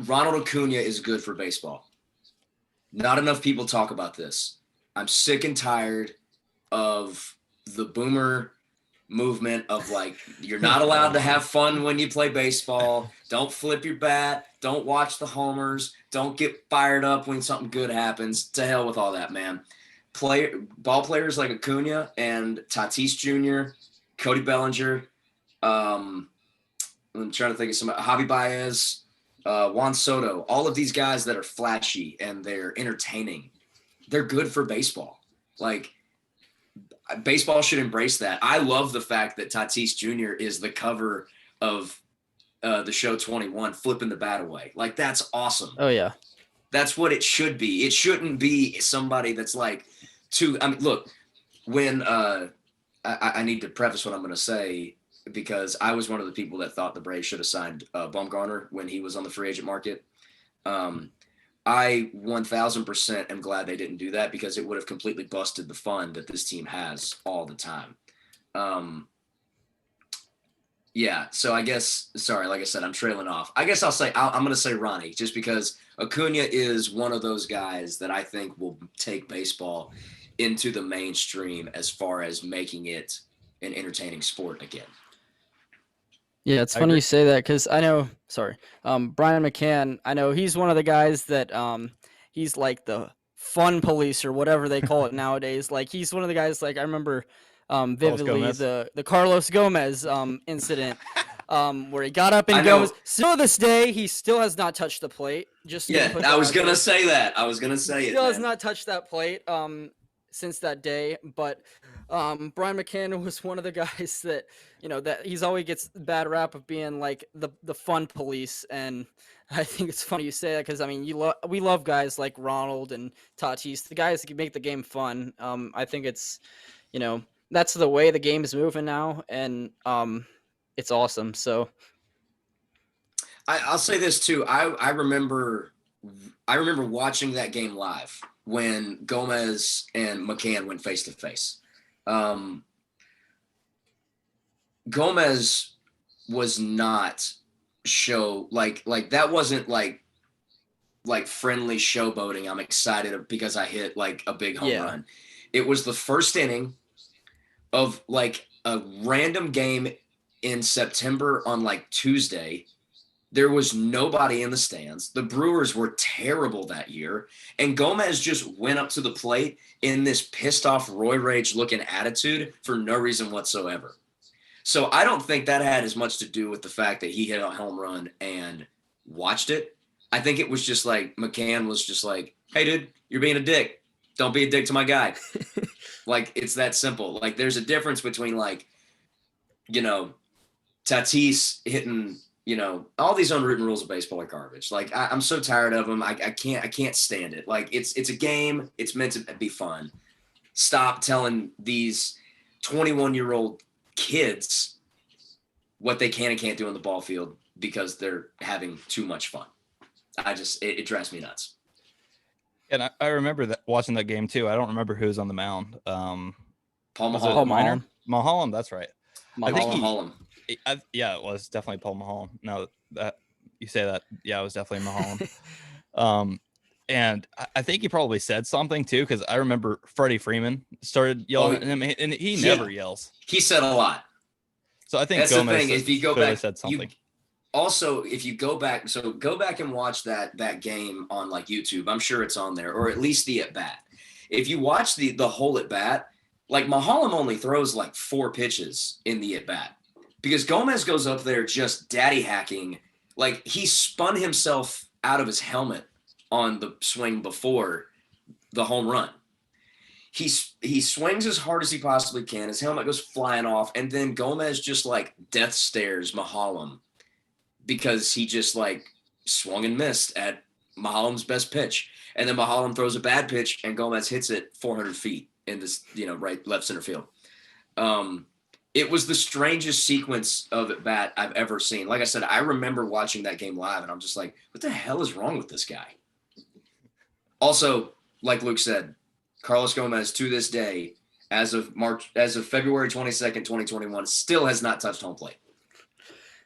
Ronald Acuna is good for baseball. Not enough people talk about this. I'm sick and tired of the boomer movement of like, you're not allowed to have fun when you play baseball. Don't flip your bat. Don't watch the homers. Don't get fired up when something good happens. To hell with all that, man. Ball players like Acuna and Tatis Jr., Cody Bellinger. I'm trying to think of some. Javi Baez. Juan Soto, all of these guys that are flashy and they're entertaining, they're good for baseball. Like, baseball should embrace that. I love the fact that Tatis Jr. is the cover of the show 21, flipping the bat away. Like, that's awesome. Oh, yeah. That's what it should be. It shouldn't be somebody that's like, look, when I need to preface what I'm going to say, because I was one of the people that thought the Braves should have signed Bumgarner when he was on the free agent market. I 1000% am glad they didn't do that because it would have completely busted the fun that this team has all the time. So I guess, sorry, like I said, I'm trailing off. I guess I'm going to say Ronnie, just because Acuna is one of those guys that I think will take baseball into the mainstream as far as making it an entertaining sport again. Yeah, it's funny you say that because I know, Brian McCann, I know he's one of the guys that he's like the fun police or whatever they call it nowadays. Like, he's one of the guys, like, I remember vividly the Carlos Gomez incident where he got up and goes. Still to this day, he still has not touched the plate. I was going to say that. I was going to say it. Still has not touched that plate since that day, but Brian McCann was one of the guys that, that he's always gets the bad rap of being like the fun police. And I think it's funny you say that because, I mean, we love guys like Ronald and Tatis, the guys that make the game fun. I think it's, that's the way the game is moving now. And it's awesome. So I'll say this too. I remember watching that game live when Gomez and McCann went face to face. Gomez was not like that wasn't like like friendly showboating. I'm excited because I hit like a big home run. It was the first inning of like a random game in September on like Tuesday. There was nobody in the stands. The Brewers were terrible that year. And Gomez just went up to the plate in this pissed off Roy Rage looking attitude for no reason whatsoever. So I don't think that had as much to do with the fact that he hit a home run and watched it. I think it was just like McCann was just like, hey, dude, you're being a dick. Don't be a dick to my guy. Like, it's that simple. Like, there's a difference between, like, you know, Tatis hitting, you know, all these unwritten rules of baseball are garbage. Like, I'm so tired of them. I can't stand it. Like, it's a game. It's meant to be fun. Stop telling these 21-year-old kids what they can and can't do on the ball field because they're having too much fun. It drives me nuts. And I remember that watching that game too. I don't remember who was on the mound. Paul Mulholland. Mulholland, that's right. Mulholland. Yeah, it was definitely Paul Mulholland. No, that you say that, yeah, it was definitely Mulholland. And I think he probably said something too, because I remember Freddie Freeman started yelling at him, and he never yells. He said a lot. So I think that's Gomez the thing. If you go back, said something. Also, if you go back, go back and watch that game on like YouTube. I'm sure it's on there, or at least the at bat. If you watch the whole at bat, like Mulholland only throws like 4 pitches in the at bat because Gomez goes up there just daddy hacking. Like, he spun himself out of his helmet on the swing before the home run. He swings as hard as he possibly can. His helmet goes flying off, and then Gomez just like death stares Mulholland, because he just like swung and missed at Mulholland's best pitch. And then Mulholland throws a bad pitch and Gomez hits it 400 feet in this, left center field. It was the strangest sequence of at bat I've ever seen. Like I said, I remember watching that game live and I'm just like, what the hell is wrong with this guy? Also, like Luke said, Carlos Gomez to this day, as of February 22nd, 2021, still has not touched home plate.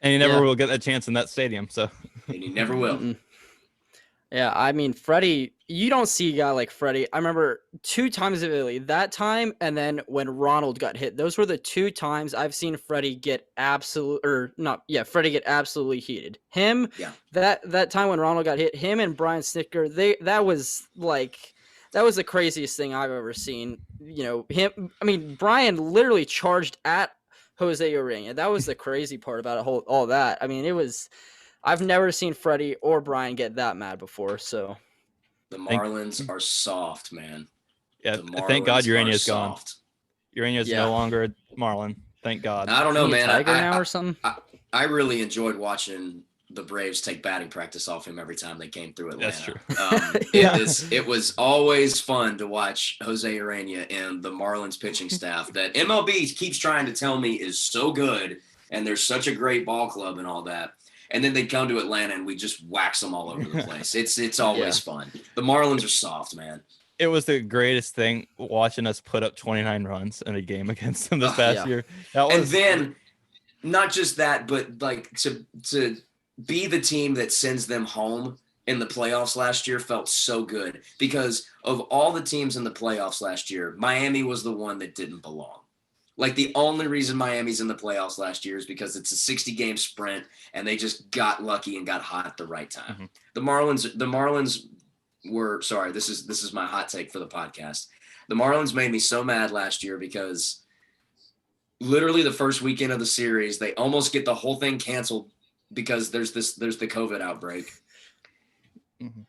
And he never will get a chance in that stadium. So, and he never will. Mm-mm. Yeah, I mean, Freddie, you don't see a guy like Freddie. I remember 2 times vividly, that time and then when Ronald got hit. Those were the 2 times I've seen Freddie get Freddie get absolutely heated. Him, that time when Ronald got hit, him and Brian Snitker, that was the craziest thing I've ever seen. Brian literally charged at Jose Urena. That was the crazy part about all that. I mean, I've never seen Freddie or Brian get that mad before. So the Marlins are soft, man. Yeah, thank God Urena's gone. Urena's no longer a Marlin. Thank God. I don't know, man. Tiger now or something. I really enjoyed watching the Braves take batting practice off him every time they came through Atlanta. That's true. It was always fun to watch Jose Urena and the Marlins pitching staff that MLB keeps trying to tell me is so good and they're such a great ball club and all that. And then they come to Atlanta and we just wax them all over the place. It's always fun. The Marlins are soft, man. It was the greatest thing watching us put up 29 runs in a game against them this past year. And then not just that, but like to be the team that sends them home in the playoffs last year felt so good, because of all the teams in the playoffs last year, Miami was the one that didn't belong. Like, the only reason Miami's in the playoffs last year is because it's a 60-game sprint and they just got lucky and got hot at the right time. Mm-hmm. The Marlins were, sorry, this is my hot take for the podcast. The Marlins made me so mad last year because literally the first weekend of the series, they almost get the whole thing canceled because there's the COVID outbreak. Mm-hmm.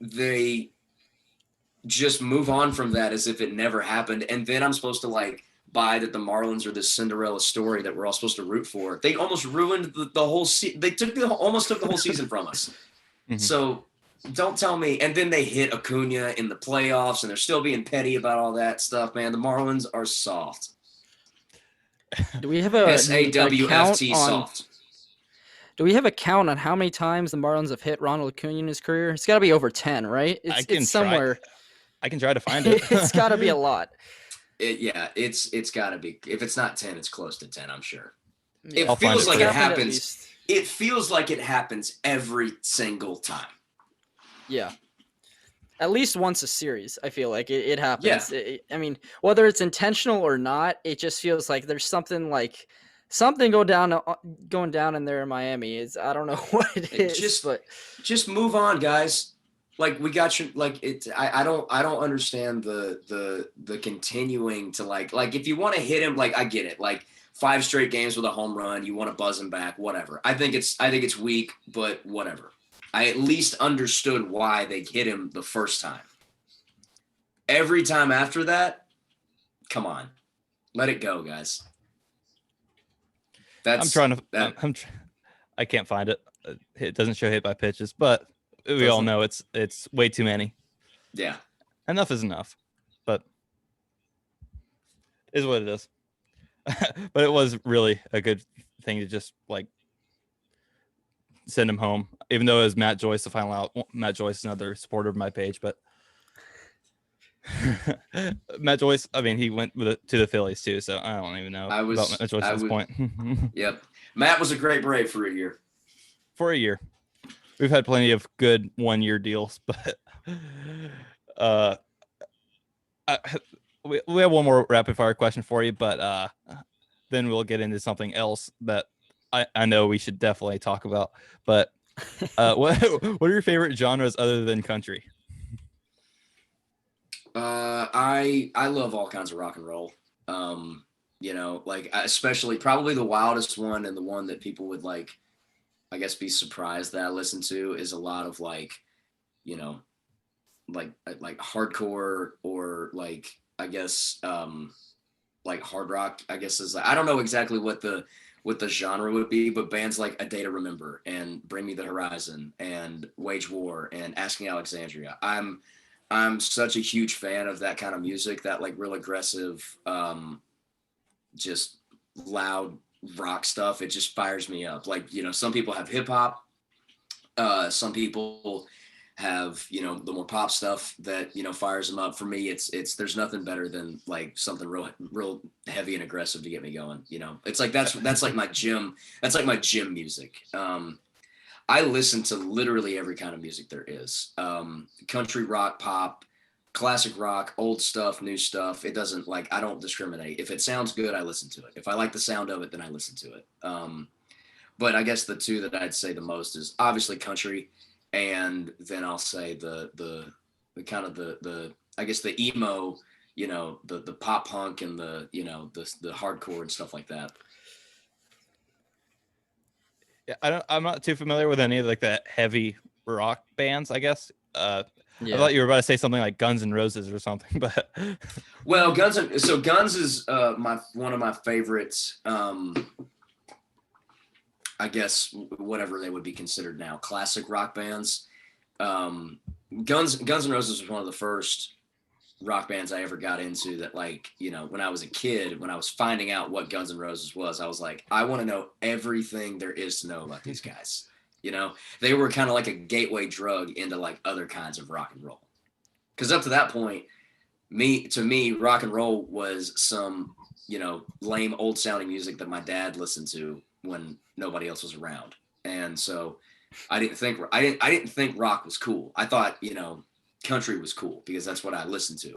They just move on from that as if it never happened. And then I'm supposed to buy that the Marlins are this Cinderella story that we're all supposed to root for. They almost ruined the whole they almost took the whole season from us. Mm-hmm. So don't tell me. And then they hit Acuna in the playoffs and they're still being petty about all that stuff, man. The Marlins are soft. Do we have a SAWFT soft? Do we have a count on how many times the Marlins have hit Ronald Acuna in his career? It's got to be over 10, right? It's somewhere. I can try to find it. It's got to be a lot. It's got to be. If it's not 10, it's close to 10, I'm sure. Yeah. It feels like it happens. It feels like it happens every single time. Yeah. At least once a series, I feel like it happens. Yeah. I mean, whether it's intentional or not, it just feels like there's something going down in there in Miami. Is I don't know what it is, but Just move on, guys. Like we got you. Like it. I don't understand the continuing to like if you want to hit him, like I get it. Like 5 straight games with a home run, you want to buzz him back, whatever. I think it's weak, but whatever. I at least understood why they hit him the first time. Every time after that, come on, let it go, guys. I can't find it. It doesn't show hit by pitches, but we all know it's way too many. Yeah. Enough is enough, but is what it is. But it was really a good thing to just like send him home, even though it was Matt Joyce the final out. Matt Joyce is another supporter of my page, but Matt Joyce, I mean, he went to the Phillies too, so I don't even know about Matt Joyce at this point. Yep. Matt was a great Brave for a year. For a year. We've had plenty of good 1-year deals, but we have one more rapid fire question for you, but then we'll get into something else that I know we should definitely talk about. But what are your favorite genres other than country? I love all kinds of rock and roll. You know, like especially probably the wildest one and the one that people would like, I guess, be surprised that I listen to is a lot of like, you know, like hardcore or like, I guess, like hard rock, I guess is like, I don't know exactly what the genre would be, but bands like A Day to Remember and Bring Me the Horizon and Wage War and Asking Alexandria. I'm such a huge fan of that kind of music, that like real aggressive, just loud rock stuff. It just fires me up. Like, you know, some people have hip hop, some people have, you know, the more pop stuff that, you know, fires them up. For me, it's there's nothing better than like something real heavy and aggressive to get me going. You know, it's like that's like my gym. That's like my gym music. I listen to literally every kind of music there is. Country, rock, pop, classic rock, old stuff, new stuff. It doesn't, like, I don't discriminate. If it sounds good, I listen to it. If I like the sound of it, then I listen to it. But I guess the two that I'd say the most is obviously country, and then I'll say the kind of the I guess the emo, you know, the pop punk and the, you know, the hardcore and stuff like that. Yeah, I'm not too familiar with any of like the heavy rock bands, I guess. Yeah. I thought you were about to say something like Guns N' Roses or something, but well, Guns is one of my favorites. I guess whatever they would be considered now, classic rock bands. Guns N' Roses was one of the first rock bands I ever got into that, like, you know, when I was a kid, when I was finding out what Guns N' Roses was, I was like, I want to know everything there is to know about these guys. You know, they were kind of like a gateway drug into like other kinds of rock and roll. Because up to that point, to me, rock and roll was some, you know, lame old sounding music that my dad listened to when nobody else was around. And so I didn't think rock was cool. I thought, you know, country was cool because that's what I listened to.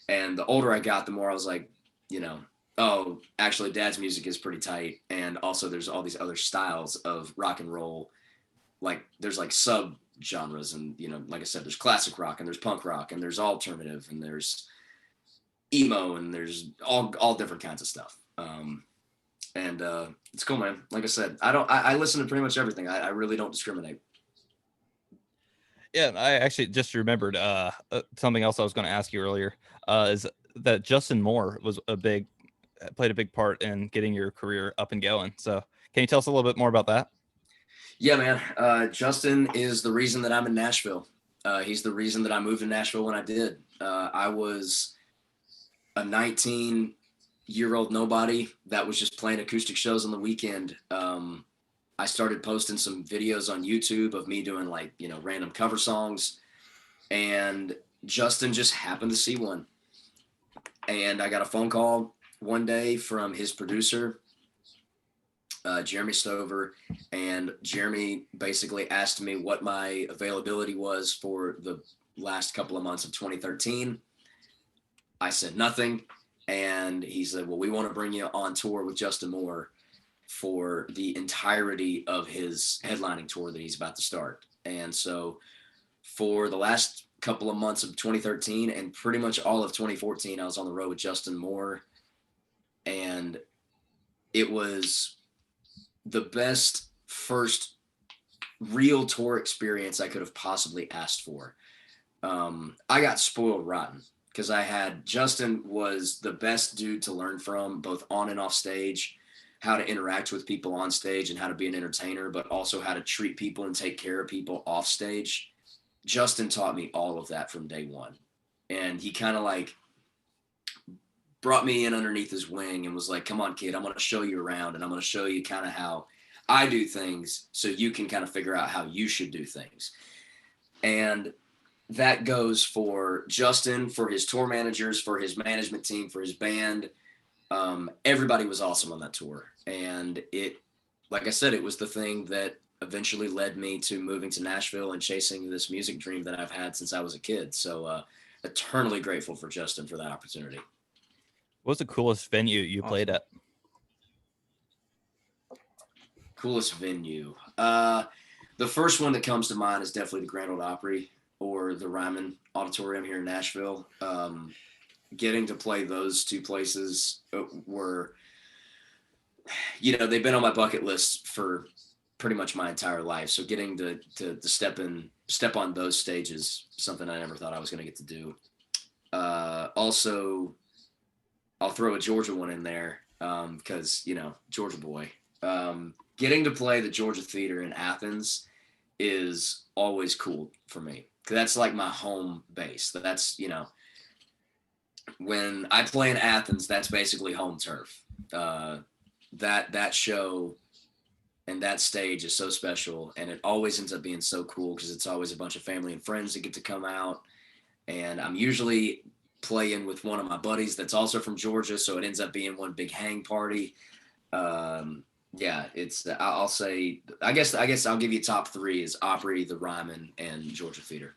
And the older I got, the more I was like, you know, oh, actually Dad's music is pretty tight. And also there's all these other styles of rock and roll. Like there's like sub genres, and, you know, like I said, there's classic rock and there's punk rock and there's alternative and there's emo and there's all different kinds of stuff. And it's cool, man. Like I said, I listen to pretty much everything. I really don't discriminate. Yeah, I actually just remembered something else I was going to ask you earlier, is that Justin Moore played a big part in getting your career up and going. So can you tell us a little bit more about that? Yeah, man. Justin is the reason that I'm in Nashville. He's the reason that I moved to Nashville when I did. I was a 19-year-old nobody that was just playing acoustic shows on the weekend. I started posting some videos on YouTube of me doing, like, you know, random cover songs, and Justin just happened to see one. And I got a phone call one day from his producer, Jeremy Stover, and Jeremy basically asked me what my availability was for the last couple of months of 2013. I said nothing, and he said, well, we want to bring you on tour with Justin Moore for the entirety of his headlining tour that he's about to start. And so for the last couple of months of 2013 and pretty much all of 2014, I was on the road with Justin Moore, and it was the best first real tour experience I could have possibly asked for. I got spoiled rotten because Justin was the best dude to learn from, both on and off stage, how to interact with people on stage and how to be an entertainer, but also how to treat people and take care of people off stage. Justin taught me all of that from day one. And he kind of like brought me in underneath his wing and was like, come on, kid, I'm going to show you around, and I'm going to show you kind of how I do things so you can kind of figure out how you should do things. And that goes for Justin, for his tour managers, for his management team, for his band. Everybody was awesome on that tour. And it, like I said, it was the thing that eventually led me to moving to Nashville and chasing this music dream that I've had since I was a kid. So eternally grateful for Justin for that opportunity. What's the coolest venue you played at? Coolest venue. The first one that comes to mind is definitely the Grand Ole Opry or the Ryman Auditorium here in Nashville. Getting to play those two places were, they've been on my bucket list for pretty much my entire life. So getting to step on those stages, something I never thought I was going to get to do. Also, I'll throw a Georgia one in there because, Georgia boy. Getting to play the Georgia Theater in Athens is always cool for me. That's like my home base. That's, when I play in Athens, that's basically home turf. That show and that stage is so special, and it always ends up being so cool because it's always a bunch of family and friends that get to come out. And I'm usually playing with one of my buddies that's also from Georgia, so it ends up being one big hang party. I'll say, I guess I'll give you top three is Opry, the Ryman, and Georgia Theater.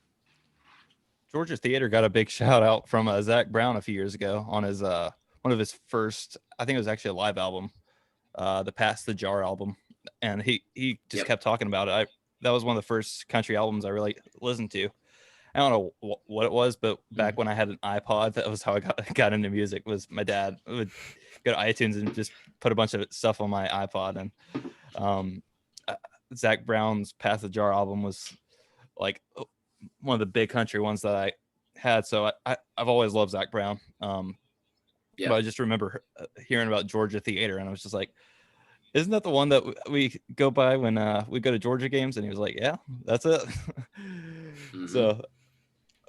Georgia Theater got a big shout out from Zach Brown a few years ago on his one of his first, I think it was actually a live album, the Pass the Jar album, and he just kept talking about it. That was one of the first country albums I really listened to. I don't know what it was, but back when I had an iPod, that was how I got into music. Was my dad would go to iTunes and just put a bunch of stuff on my iPod, and Zach Brown's Pass the Jar album was like one of the big country ones that I had. So I've always loved Zach Brown. But I just remember hearing about Georgia Theater, and I was just like, isn't that the one that we go by when we go to Georgia games? And he was like, yeah, that's it. Mm-hmm. So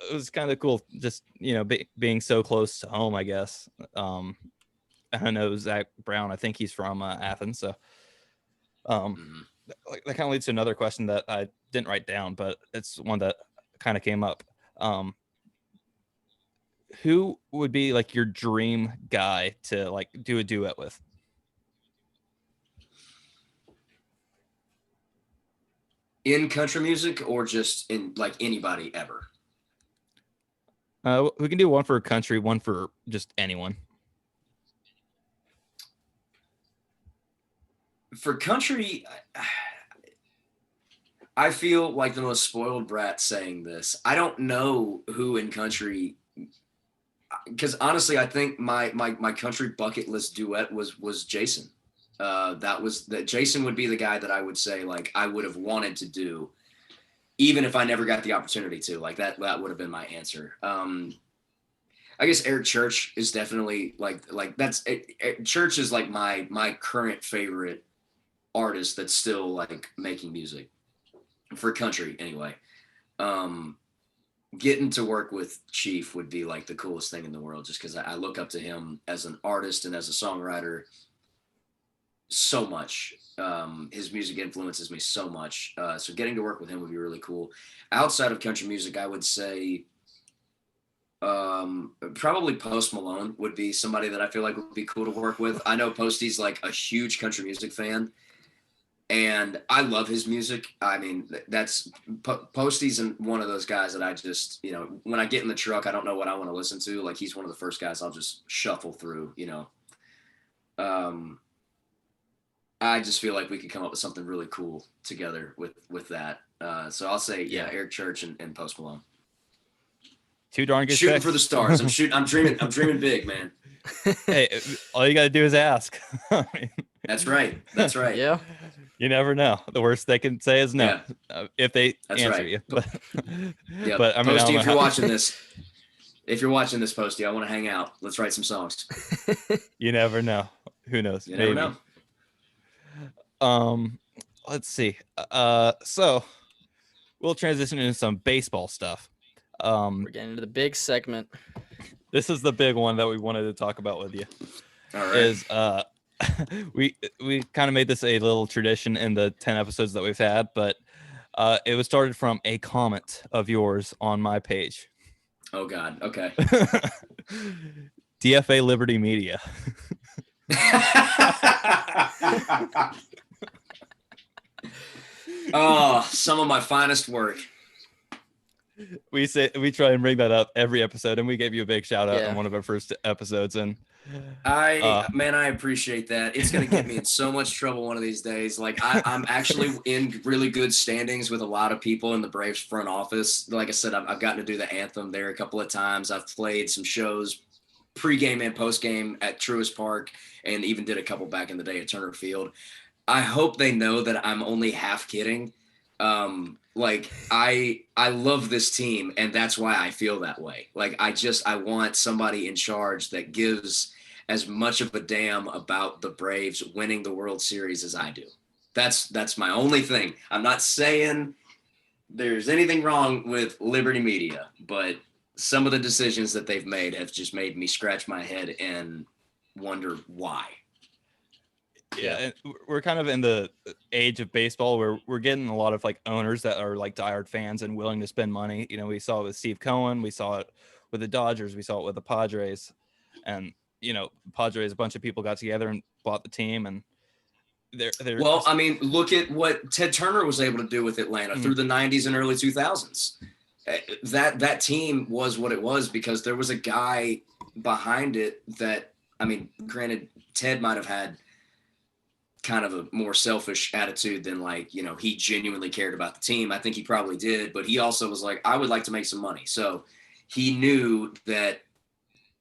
it was kind of cool, just, being so close to home, I guess. I know Zach Brown, I think he's from Athens. So that kind of leads to another question that I didn't write down, but it's one that kind of came up. Who would be like your dream guy to like do a duet with? In country music or just in like anybody ever? We can do one for country, one for just anyone. For country, I feel like the most spoiled brat saying this. I don't know who in country, because honestly, I think my country bucket list duet was Jason. That Jason would be the guy that I would say like I would have wanted to do, even if I never got the opportunity to. Like that would have been my answer. I guess Eric Church is definitely like that's it. Church is like my current favorite artist that's still like making music for country anyway. Getting to work with Chief would be like the coolest thing in the world, just because I look up to him as an artist and as a songwriter so much. His music influences me so much. So getting to work with him would be really cool. Outside of country music, I would say Probably Post Malone would be somebody that I feel like would be cool to work with. I know Posty's like a huge country music fan, and I love his music. I mean, Posty's one of those guys that I just, when I get in the truck, I don't know what I want to listen to. Like, he's one of the first guys I'll just shuffle through, I just feel like we could come up with something really cool together with that. So I'll say, Eric Church and Post Malone. Two darn good shooting picks. for the stars. I'm dreaming big, man. Hey, all you got to do is ask. That's right. Yeah. You never know. The worst they can say is no, if they answer you. But, yeah. But I mean, Posty, if you're watching this, Posty, I want to hang out. Let's write some songs. You never know. Who knows? You Maybe. never know. Let's see. So we'll transition into some baseball stuff. We're getting into the big segment. This is the big one that we wanted to talk about with you. All right. Is we kind of made this a little tradition in the 10 episodes that we've had, but it was started from a comment of yours on my page. Oh God. Okay. DFA Liberty Media. Oh, some of my finest work. We try and bring that up every episode, and we gave you a big shout out on one of our first episodes. And I appreciate that. It's gonna get me in so much trouble one of these days. Like, I'm actually in really good standings with a lot of people in the Braves front office. Like I said, I've gotten to do the anthem there a couple of times. I've played some shows pregame and postgame at Truist Park, and even did a couple back in the day at Turner Field. I hope they know that I'm only half kidding. Like, I love this team, and that's why I feel that way. Like, I want somebody in charge that gives as much of a damn about the Braves winning the World Series as I do. That's my only thing. I'm not saying there's anything wrong with Liberty Media, but some of the decisions that they've made have just made me scratch my head and wonder why. Yeah, and we're kind of in the age of baseball where we're getting a lot of like owners that are like diehard fans and willing to spend money. We saw it with Steve Cohen, we saw it with the Dodgers, we saw it with the Padres, and Padres, a bunch of people got together and bought the team, and they're well, I mean, look at what Ted Turner was able to do with Atlanta through the 90s and early 2000s. That team was what it was because there was a guy behind it that, I mean, granted, Ted might have had kind of a more selfish attitude than he genuinely cared about the team. I think he probably did, but he also was like, I would like to make some money. So he knew that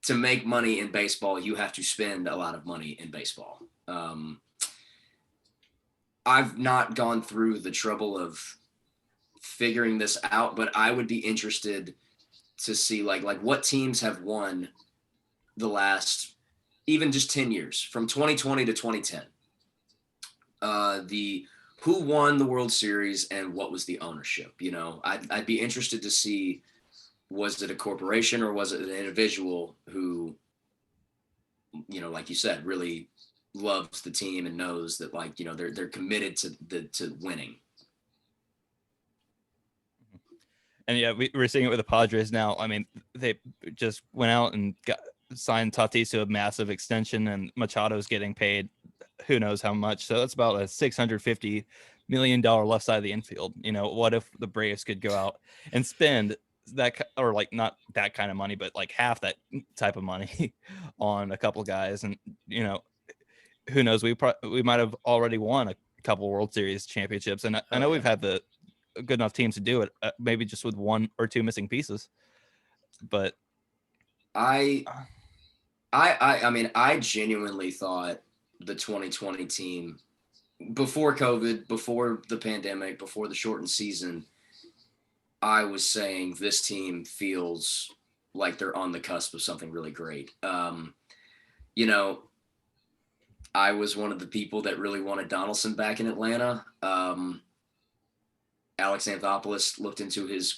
to make money in baseball, you have to spend a lot of money in baseball. I've not gone through the trouble of figuring this out, but I would be interested to see like what teams have won the last, even just 10 years from 2020 to 2010. Who won the World Series and what was the ownership? I'd be interested to see, was it a corporation or was it an individual who, like you said, really loves the team and knows that they're committed to winning. And yeah, we're seeing it with the Padres now. I mean, they just went out and signed Tatis to a massive extension, and Machado's getting paid who knows how much. So that's about a $650 million left side of the infield. What if the Braves could go out and spend that, or like not that kind of money, but like half that type of money on a couple guys, and who knows? We might have already won a couple World Series championships, and I know we've had the good enough teams to do it, maybe just with one or two missing pieces. But I mean, I genuinely thought the 2020 team, before COVID, before the pandemic, before the shortened season, I was saying this team feels like they're on the cusp of something really great. I was one of the people that really wanted Donaldson back in Atlanta. Alex Anthopoulos looked into his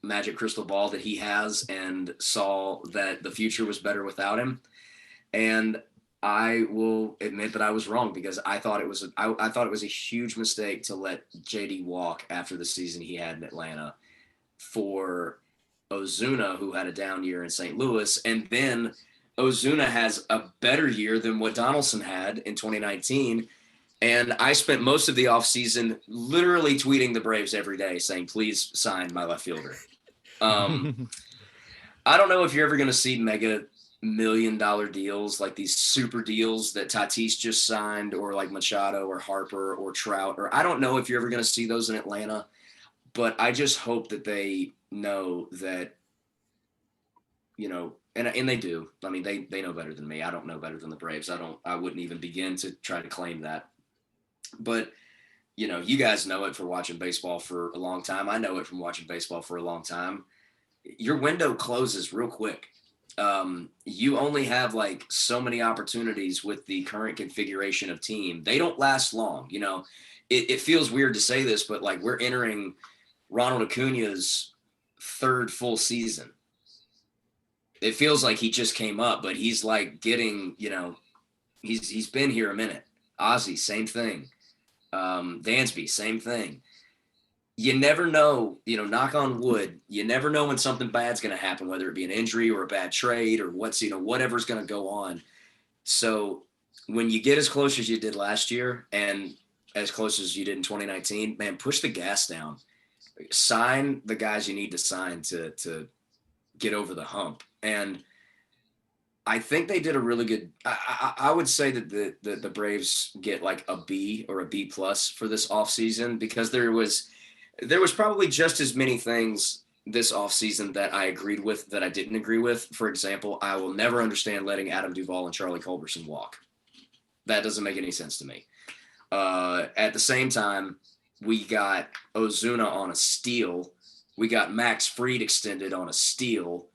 magic crystal ball that he has and saw that the future was better without him. And I will admit that I was wrong, because I thought it was a huge mistake to let JD walk after the season he had in Atlanta for Ozuna, who had a down year in St. Louis, and then Ozuna has a better year than what Donaldson had in 2019. And I spent most of the offseason literally tweeting the Braves every day saying, please sign my left fielder. I don't know if you're ever going to see mega $1 million deals, like these super deals that Tatis just signed, or like Machado or Harper or Trout, or I don't know if you're ever going to see those in Atlanta, but I just hope that they know that, you know, and they do. I mean, they know better than me. I don't know better than the Braves. I wouldn't even begin to try to claim that. But, you know, you guys know it for watching baseball for a long time. I know it from watching baseball for a long time. Your window closes real quick. You only have like so many opportunities with the current configuration of team. They don't last long. You know, it feels weird to say this, but like we're entering Ronald Acuna's third full season. It feels like he just came up, but he's like getting, you know, he's been here a minute. Ozzy, same thing. Dansby, same thing. You never know, you know, knock on wood, you never know when something bad's going to happen, whether it be an injury or a bad trade or whatever's going to go on. So when you get as close as you did last year and as close as you did in 2019, man, push the gas down. Sign the guys you need to sign to get over the hump. And I think they did a really good. I would say that the Braves get like a B or a B plus for this offseason, because there was probably just as many things this offseason that I agreed with that I didn't agree with. For example, I will never understand letting Adam Duvall and Charlie Culberson walk. That doesn't make any sense to me. At the same time, we got Ozuna on a steal. We got Max Fried extended on a steal.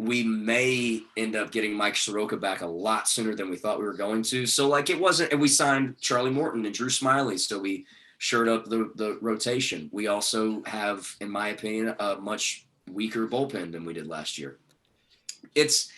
We may end up getting Mike Soroka back a lot sooner than we thought we were going to. So like it wasn't, and we signed Charlie Morton and Drew Smiley. So we shored up the rotation. We also have, in my opinion, a much weaker bullpen than we did last year. It's,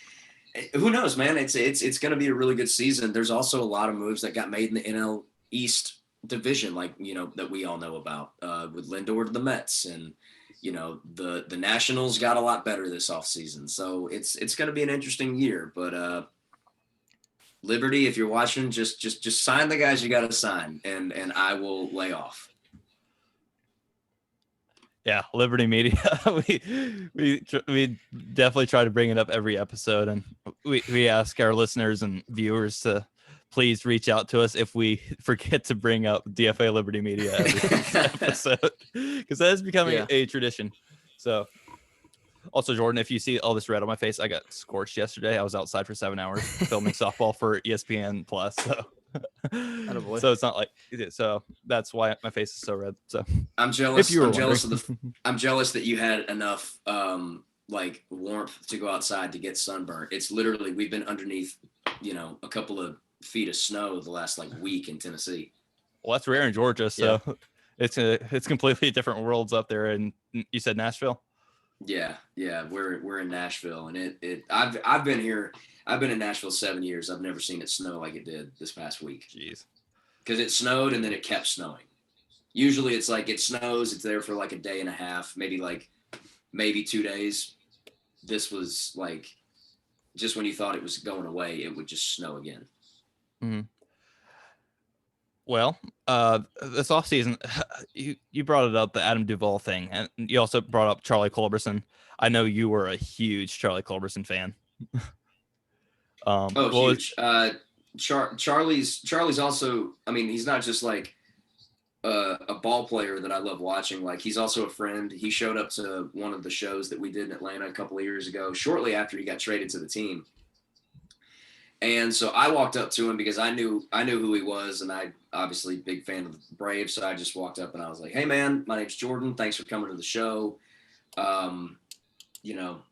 who knows, man, it's going to be a really good season. There's also a lot of moves that got made in the NL East division, like, you know, that we all know about, with Lindor to the Mets, and, you know, the Nationals got a lot better this offseason. So it's going to be an interesting year, but Liberty, if you're watching, just sign the guys you got to sign, and I will lay off. Yeah, Liberty Media. we definitely try to bring it up every episode, and we ask our listeners and viewers to please reach out to us if we forget to bring up DFA Liberty Media every episode, because that is becoming a tradition. So, also, Jordan, if you see all this red on my face, I got scorched yesterday. I was outside for 7 hours filming softball for ESPN Plus. So, so it's not like, so that's why my face is so red. So I'm jealous. I'm jealous that you had enough like warmth to go outside to get sunburned. It's literally, we've been underneath, you know, a couple of feet of snow the last like week in Tennessee. Well, that's rare in Georgia, so it's completely different worlds up there. And you said Nashville? Yeah, we're in Nashville, and I've been here. I've been in Nashville 7 years. I've never seen it snow like it did this past week. Jeez, because it snowed and then it kept snowing. Usually it's like it snows, it's there for like a day and a half, maybe 2 days. This was like just when you thought it was going away, it would just snow again. Mm-hmm. Well, this offseason, you brought it up, the Adam Duvall thing, and you also brought up Charlie Culberson. I know you were a huge Charlie Culberson fan. Huge. Charlie's also, I mean, he's not just like a ball player that I love watching. Like, he's also a friend. He showed up to one of the shows that we did in Atlanta a couple of years ago, shortly after he got traded to the team. And so I walked up to him because I knew who he was, and I obviously big fan of the Braves. So I just walked up and I was like, "Hey man, my name's Jordan. Thanks for coming to the show. You know,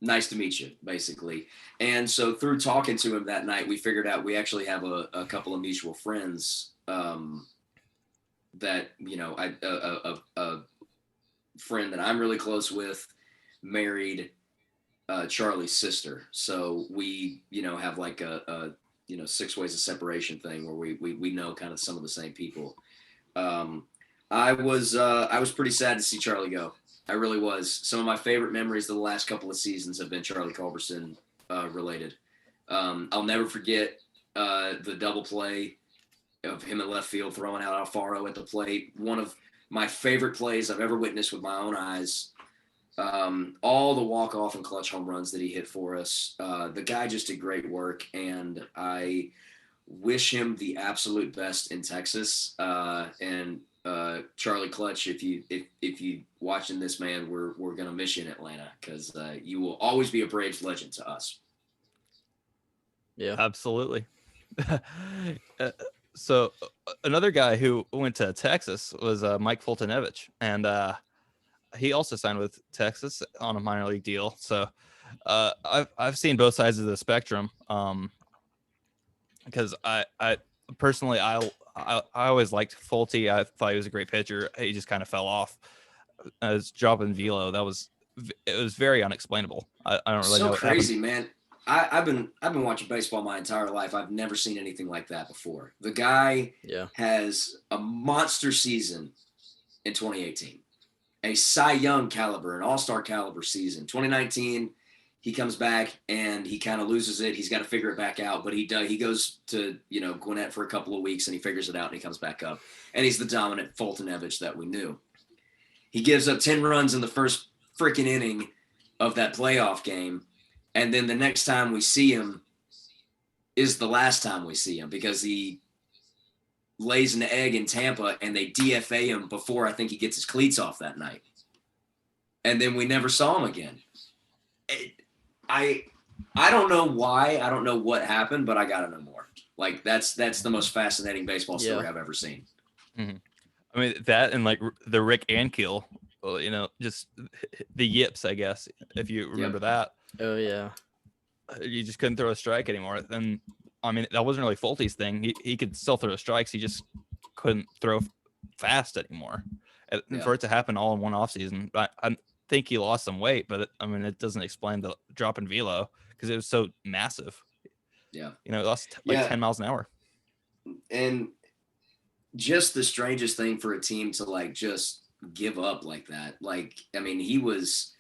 nice to meet you," basically. And so through talking to him that night, we figured out we actually have a couple of mutual friends that, you know, a friend that I'm really close with married Charlie's sister. So we, you know, have like a 6 ways of separation thing where we know kind of some of the same people. I was pretty sad to see Charlie go. I really was. Some of my favorite memories of the last couple of seasons have been Charlie Culberson related. I'll never forget the double play of him in left field throwing out Alfaro at the plate. One of my favorite plays I've ever witnessed with my own eyes. All the walk-off and clutch home runs that he hit for us. The guy just did great work, and I wish him the absolute best in Texas. And Charlie Clutch, if you watching this, man, we're gonna miss you in Atlanta, because you will always be a Braves legend to us. Yeah, Absolutely. So another guy who went to Texas was Mike Fultonevich, and he also signed with Texas on a minor league deal. So I've seen both sides of the spectrum. Because I personally I always liked Fulte. I thought he was a great pitcher. He just kind of fell off. His drop in velo, it was very unexplainable. I don't really know So what crazy, man. I've been watching baseball my entire life. I've never seen anything like that before. The guy has a monster season in 2018, a Cy Young caliber, an all-star caliber season. 2019, he comes back and he kind of loses it. He's got to figure it back out, but he goes to, Gwinnett for a couple of weeks and he figures it out and he comes back up. And he's the dominant Fultonevich that we knew. He gives up 10 runs in the first freaking inning of that playoff game. And then the next time we see him is the last time we see him, because he lays an egg in Tampa and they DFA him before I think he gets his cleats off that night. And then we never saw him again. I don't know why. I don't know what happened, but I got to know more. Like, that's the most fascinating baseball story I've ever seen. Mm-hmm. I mean, that and like the Rick Ankiel, just the yips, I guess, if you remember that. Oh, yeah. You just couldn't throw a strike anymore. And I mean, that wasn't really Fulte's thing. He could still throw strikes. He just couldn't throw fast anymore. And for it to happen all in one offseason, I think he lost some weight, but it doesn't explain the drop in velo because it was so massive. Yeah. He lost like 10 miles an hour. And just the strangest thing for a team to like just give up like that. Like, I mean, he was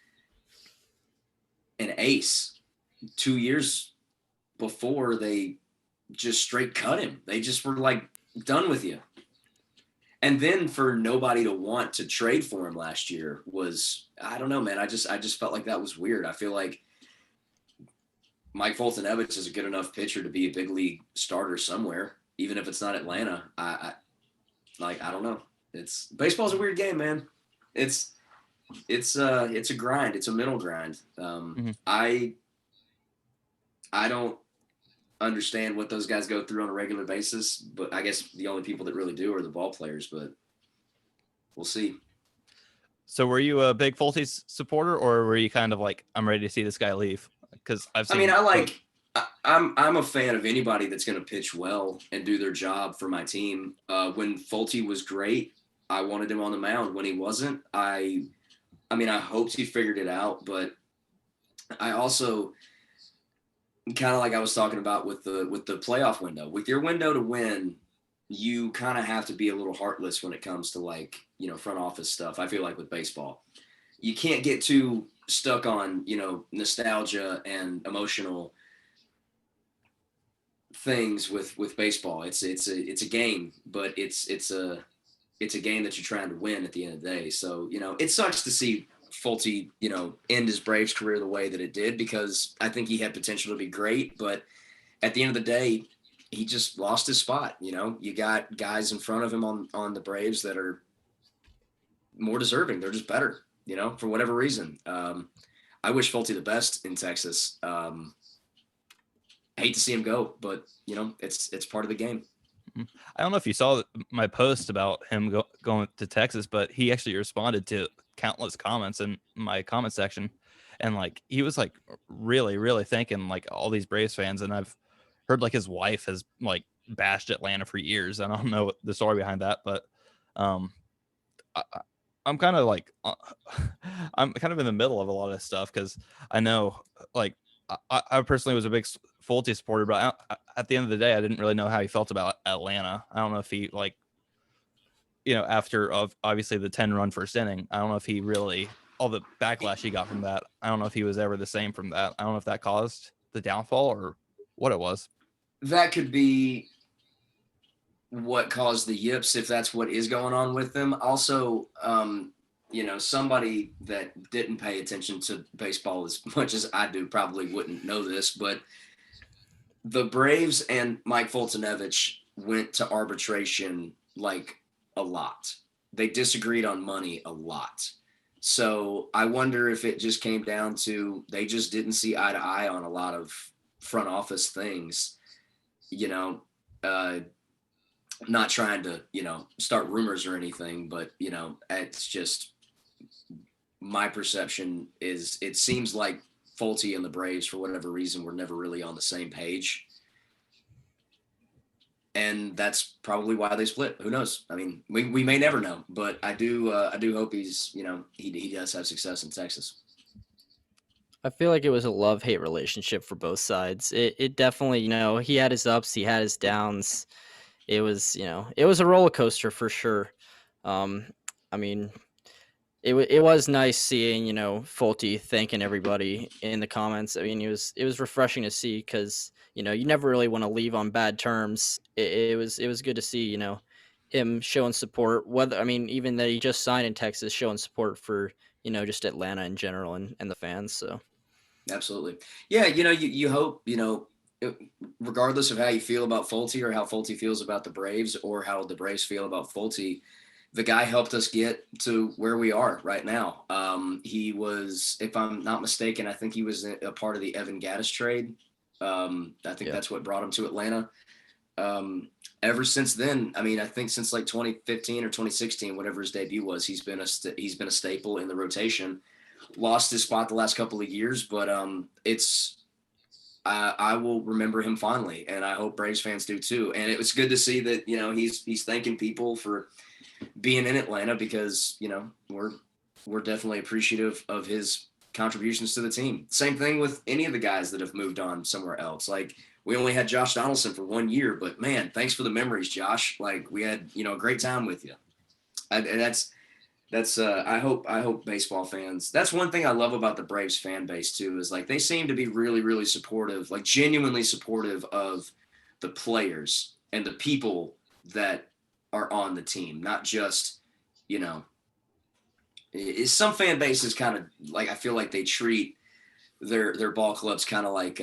an ace 2 years before they just straight cut him. They just were like done with you. And then for nobody to want to trade for him last year was, I don't know, man. I just felt like that was weird. I feel like Mike Fultonevich is a good enough pitcher to be a big league starter somewhere, even if it's not Atlanta. I don't know. Baseball's a weird game, man. It's a grind. It's a mental grind. I don't understand what those guys go through on a regular basis, but I guess the only people that really do are the ball players, but we'll see. So were you a big Fulte supporter, or were you kind of like, I'm ready to see this guy leave? Because I'm a fan of anybody that's going to pitch well and do their job for my team. When Fulte was great, I wanted him on the mound. When he wasn't, I hoped he figured it out, but I also, kind of like I was talking about with the playoff window, with your window to win, you kind of have to be a little heartless when it comes to like, front office stuff. I feel like with baseball, you can't get too stuck on, nostalgia and emotional things with baseball. It's a game, but it's a game that you're trying to win at the end of the day. So, it sucks to see Fulte, end his Braves career the way that it did, because I think he had potential to be great, but at the end of the day, he just lost his spot. You got guys in front of him on the Braves that are more deserving. They're just better, for whatever reason. I wish Fulte the best in Texas. I hate to see him go, but it's part of the game. I don't know if you saw my post about him going to Texas, but he actually responded to countless comments in my comment section, and like he was like really, really thanking like all these Braves fans. And I've heard like his wife has like bashed Atlanta for years. I don't know the story behind that, but I'm kind of like I'm kind of in the middle of a lot of stuff, because I know like I personally was a big Fulte supporter, but at the end of the day, I didn't really know how he felt about Atlanta. I don't know if he after obviously the 10-run first inning, I don't know if he really all the backlash he got from that. I don't know if he was ever the same from that. I don't know if that caused the downfall or what it was. That could be what caused the yips, if that's what is going on with them. Also, somebody that didn't pay attention to baseball as much as I do probably wouldn't know this, but the Braves and Mike Foltynewicz went to arbitration like a lot. They disagreed on money a lot. So I wonder if it just came down to they just didn't see eye to eye on a lot of front office things, not trying to, start rumors or anything, but, it's just my perception is it seems like Folty and the Braves, for whatever reason, were never really on the same page. And that's probably why they split. Who knows? I mean, we may never know, but I do hope he's, he does have success in Texas. I feel like it was a love-hate relationship for both sides. It definitely, he had his ups, he had his downs. It was, it was a roller coaster for sure. I mean, it was nice seeing, Folty thanking everybody in the comments. I mean, it was refreshing to see because, you never really want to leave on bad terms. It was good to see, him showing support. Even that he just signed in Texas, showing support for, just Atlanta in general and the fans. So. Absolutely. Yeah. You hope, regardless of how you feel about Folty or how Folty feels about the Braves or how the Braves feel about Folty, the guy helped us get to where we are right now. He was, if I'm not mistaken, I think he was a part of the Evan Gattis trade. I think that's what brought him to Atlanta. Ever since then, I think since like 2015 or 2016, whatever his debut was, he's been a staple in the rotation. Lost his spot the last couple of years, but I will remember him fondly, and I hope Braves fans do too. And it was good to see that he's thanking people for being in Atlanta because we're definitely appreciative of his contributions to the team. Same thing with any of the guys that have moved on somewhere else. Like we only had Josh Donaldson for 1 year, but man, thanks for the memories, Josh. Like we had a great time with you. And that's I hope baseball fans. That's one thing I love about the Braves fan base too, is like they seem to be really, really supportive, like genuinely supportive of the players and the people that are on the team, not just, some fan bases kind of like, I feel like they treat their ball clubs kind of like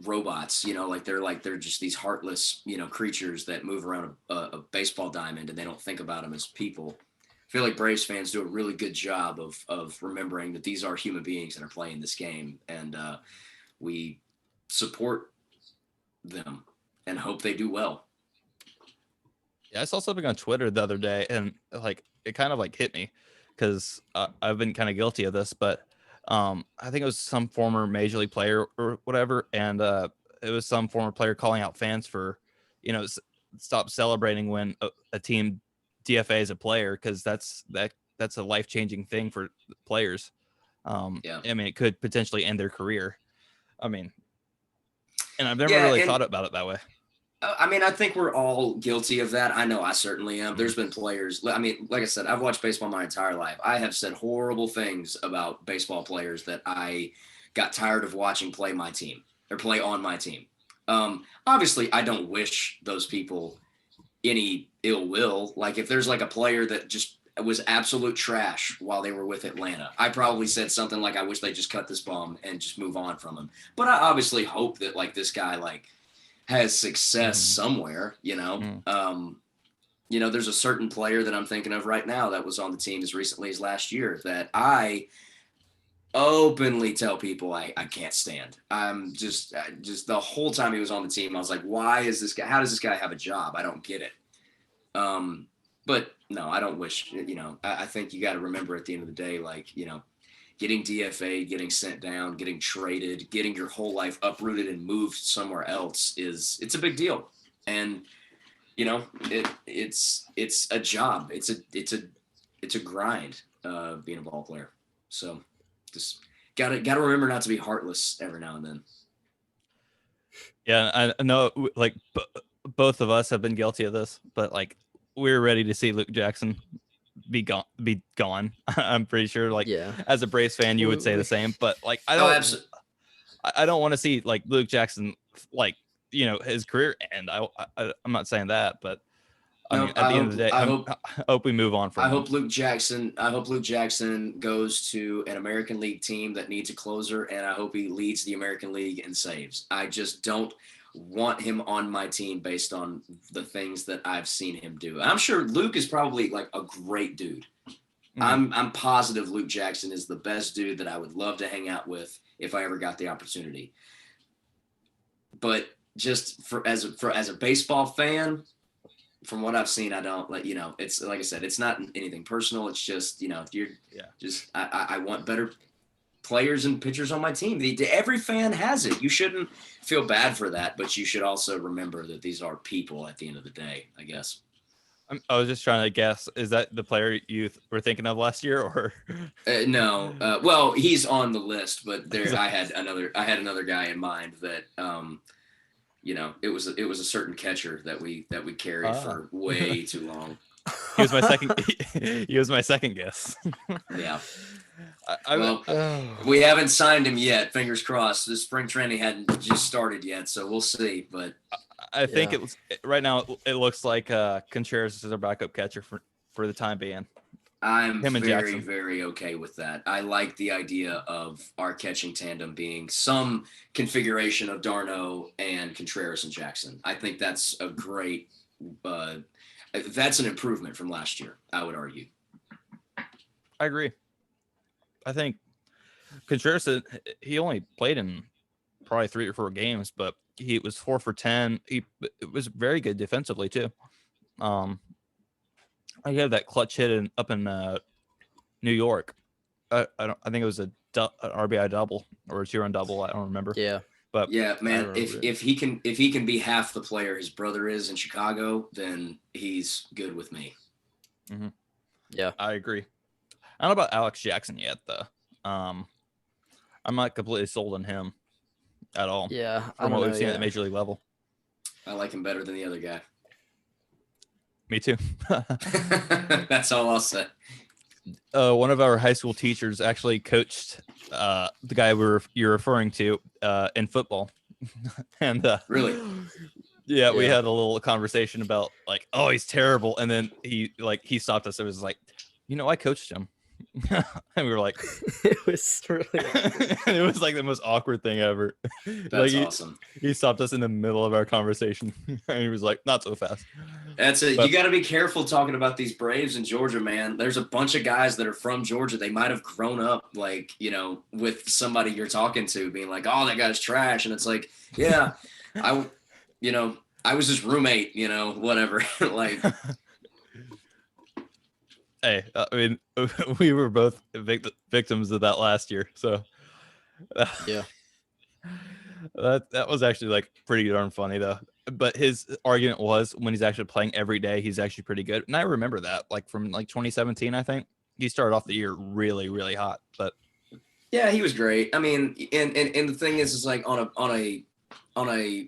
robots, like they're just these heartless, creatures that move around a baseball diamond and they don't think about them as people. I feel like Braves fans do a really good job of remembering that these are human beings that are playing this game, and we support them and hope they do well. Yeah, I saw something on Twitter the other day, and like it kind of like hit me because I've been kind of guilty of this, but I think it was some former major league player or whatever, and it was some former player calling out fans for, stop celebrating when a team DFAs a player because that's a life-changing thing for players. It could potentially end their career. And I've never really thought about it that way. I think we're all guilty of that. I know I certainly am. There's been players. Like I said, I've watched baseball my entire life. I have said horrible things about baseball players that I got tired of watching play my team or play on my team. Obviously, I don't wish those people any ill will. Like if there's like a player that just was absolute trash while they were with Atlanta, I probably said something like, I wish they just cut this bum and just move on from him. But I obviously hope that like this guy has success somewhere, there's a certain player that I'm thinking of right now that was on the team as recently as last year that I openly tell people I can't stand. I'm just the whole time he was on the team, I was like, why is this guy, how does this guy have a job? I don't get it. But no, I don't wish, I think you got to remember at the end of the day, getting DFA, getting sent down, getting traded, getting your whole life uprooted and moved somewhere else it's a big deal. And, it's a job. It's a grind, being a ball player. So just gotta remember not to be heartless every now and then. Yeah. I know both of us have been guilty of this, but we were ready to see Luke Jackson be gone. I'm pretty sure, like, Yeah. as a Braves fan, you would say the same. But like, I Oh, don't, absolutely. I don't want to see like Luke Jackson, like, his career end. I'm not saying that, but I No, mean, at the end of the day, I hope we move on from I him. hope Luke Jackson goes to an American League team that needs a closer, and I hope he leads the American League in saves. I just don't want him on my team based on the things that I've seen him do. I'm sure Luke is probably like a great dude. I'm positive Luke Jackson is the best dude that I would love to hang out with if I ever got the opportunity. But just as a baseball fan, from what I've seen, I don't it's like I said, it's not anything personal. It's just, I want better players and pitchers on my team. Every fan has it. You shouldn't feel bad for that, but you should also remember that these are people at the end of the day, I guess. I was just trying to guess, is that the player you were thinking of last year, or? No. Well, he's on the list, but I had another guy in mind that, it was a certain catcher that we carried for way too long. He was my second. He was my second guess. Yeah. We haven't signed him yet. Fingers crossed. The spring training hadn't just started yet, so we'll see. But I think right now it looks like Contreras is our backup catcher for the time being. I'm very, very okay with that. I like the idea of our catching tandem being some configuration of d'Arnaud and Contreras and Jackson. I think that's a great. That's an improvement from last year, I would argue. I agree. I think Contreras, he only played in probably 3 or 4 games, but he was 4 for 10. It was very good defensively too. I had that clutch hit up in New York. I think it was an RBI double or a 2-run double. I don't remember. Yeah. But yeah, man, if he can be half the player his brother is in Chicago, then he's good with me. Mm-hmm. Yeah, I agree. I don't know about Alex Jackson yet, though. I'm not completely sold on him at all. Yeah, from what we've seen at the major league level. I like him better than the other guy. Me too. That's all I'll say. One of our high school teachers actually coached the guy you're referring to in football, and really, yeah, we had a little conversation about like, oh, he's terrible, and then he stopped us. It was like, I coached him, and we were like, it was really it was like the most awkward thing ever. That's awesome. He stopped us in the middle of our conversation, and he was like, not so fast. That's it. You got to be careful talking about these Braves in Georgia, man. There's a bunch of guys that are from Georgia. They might have grown up with somebody you're talking to being like, oh, that guy's trash. And it's like, yeah, I was his roommate, whatever. Like, hey, I mean, we were both victims of that last year. So yeah, that was actually like pretty darn funny though. But his argument was when he's actually playing every day, he's actually pretty good. And I remember that, like from like 2017, I think he started off the year really, really hot. But yeah, he was great. I mean, and the thing is like on a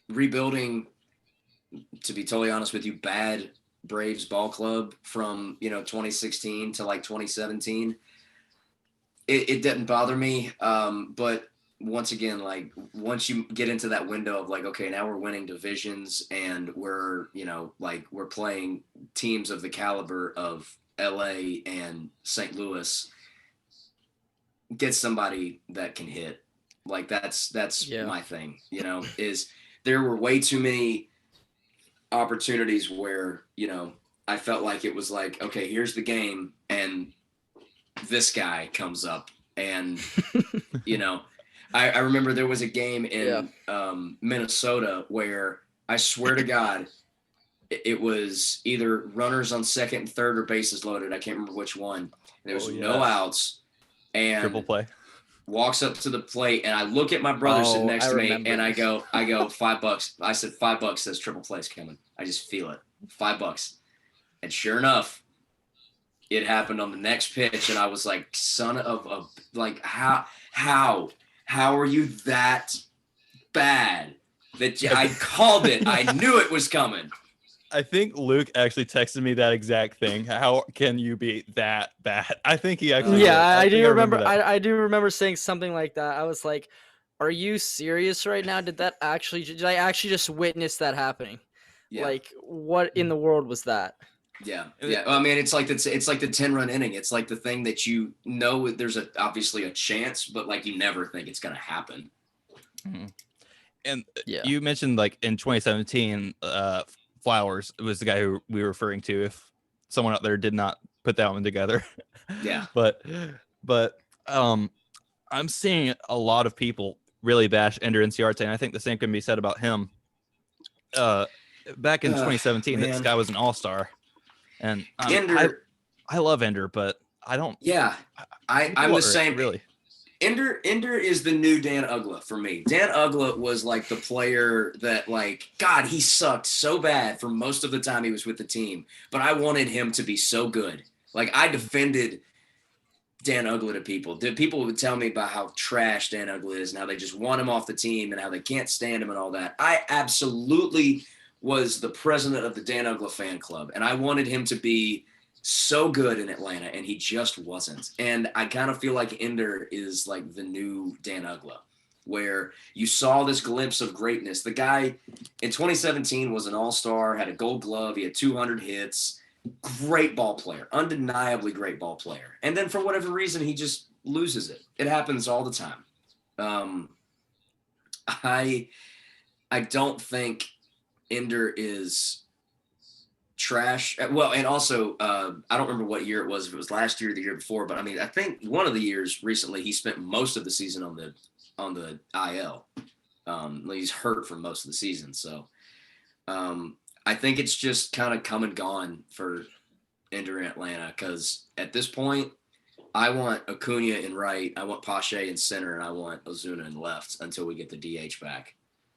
rebuilding, to be totally honest with you, bad Braves ball club from 2016 to like 2017. It didn't bother me, but once again, like once you get into that window of like, okay, now we're winning divisions and we're we're playing teams of the caliber of LA and St. Louis, get somebody that can hit. Like that's my thing, is there were way too many opportunities where, I felt like it was like, okay, here's the game and this guy comes up and, I remember there was a game in Minnesota where I swear to God, it was either runners on second and third or bases loaded. I can't remember which one. And there was no outs and triple play. Walks up to the plate and I look at my brother sitting next to me and I go, $5. I said, $5 says triple play's coming. I just feel it. $5. And sure enough, it happened on the next pitch. And I was like, son of a, like, how are you that bad that I called it? I knew it was coming. I think Luke actually texted me that exact thing. How can you be that bad? I think he actually. Yeah, did. I think do remember. that. I do remember saying something like that. I was like, "Are you serious right now? Did I actually just witness that happening? Yeah. Like, what in the world was that?" Yeah. Well, I mean, it's like the 10-run inning. It's like the thing that there's obviously a chance, but like you never think it's going to happen. Mm-hmm. And yeah, you mentioned like in 2017, Flowers was the guy who we were referring to. If someone out there did not put that one together, yeah. but I'm seeing a lot of people really bash Ender Inciarte, and I think the same can be said about him. Back in 2017, this guy was an all-star, and Ender, I love Ender, but I don't. Yeah, I'm the same. Really. Ender is the new Dan Uggla for me. Dan Uggla was like the player that, like, God, he sucked so bad for most of the time he was with the team, but I wanted him to be so good. Like, I defended Dan Uggla to people. People would tell me about how trash Dan Uggla is and how they just want him off the team and how they can't stand him and all that. I absolutely was the president of the Dan Uggla fan club, and I wanted him to be so good in Atlanta, and he just wasn't. And I kind of feel like Ender is like the new Dan Uggla, where you saw this glimpse of greatness. The guy in 2017 was an all-star, had a gold glove, he had 200 hits, great ball player, undeniably great ball player. And then for whatever reason, he just loses it. It happens all the time. I don't think Ender is trash. Well, and also, I don't remember what year it was, if it was last year or the year before, but I mean, I think one of the years recently, he spent most of the season on the IL. He's hurt for most of the season. So I think it's just kind of come and gone for Ender in Atlanta, because at this point, I want Acuna in right, I want Pache in center, and I want Ozuna in left until we get the DH back.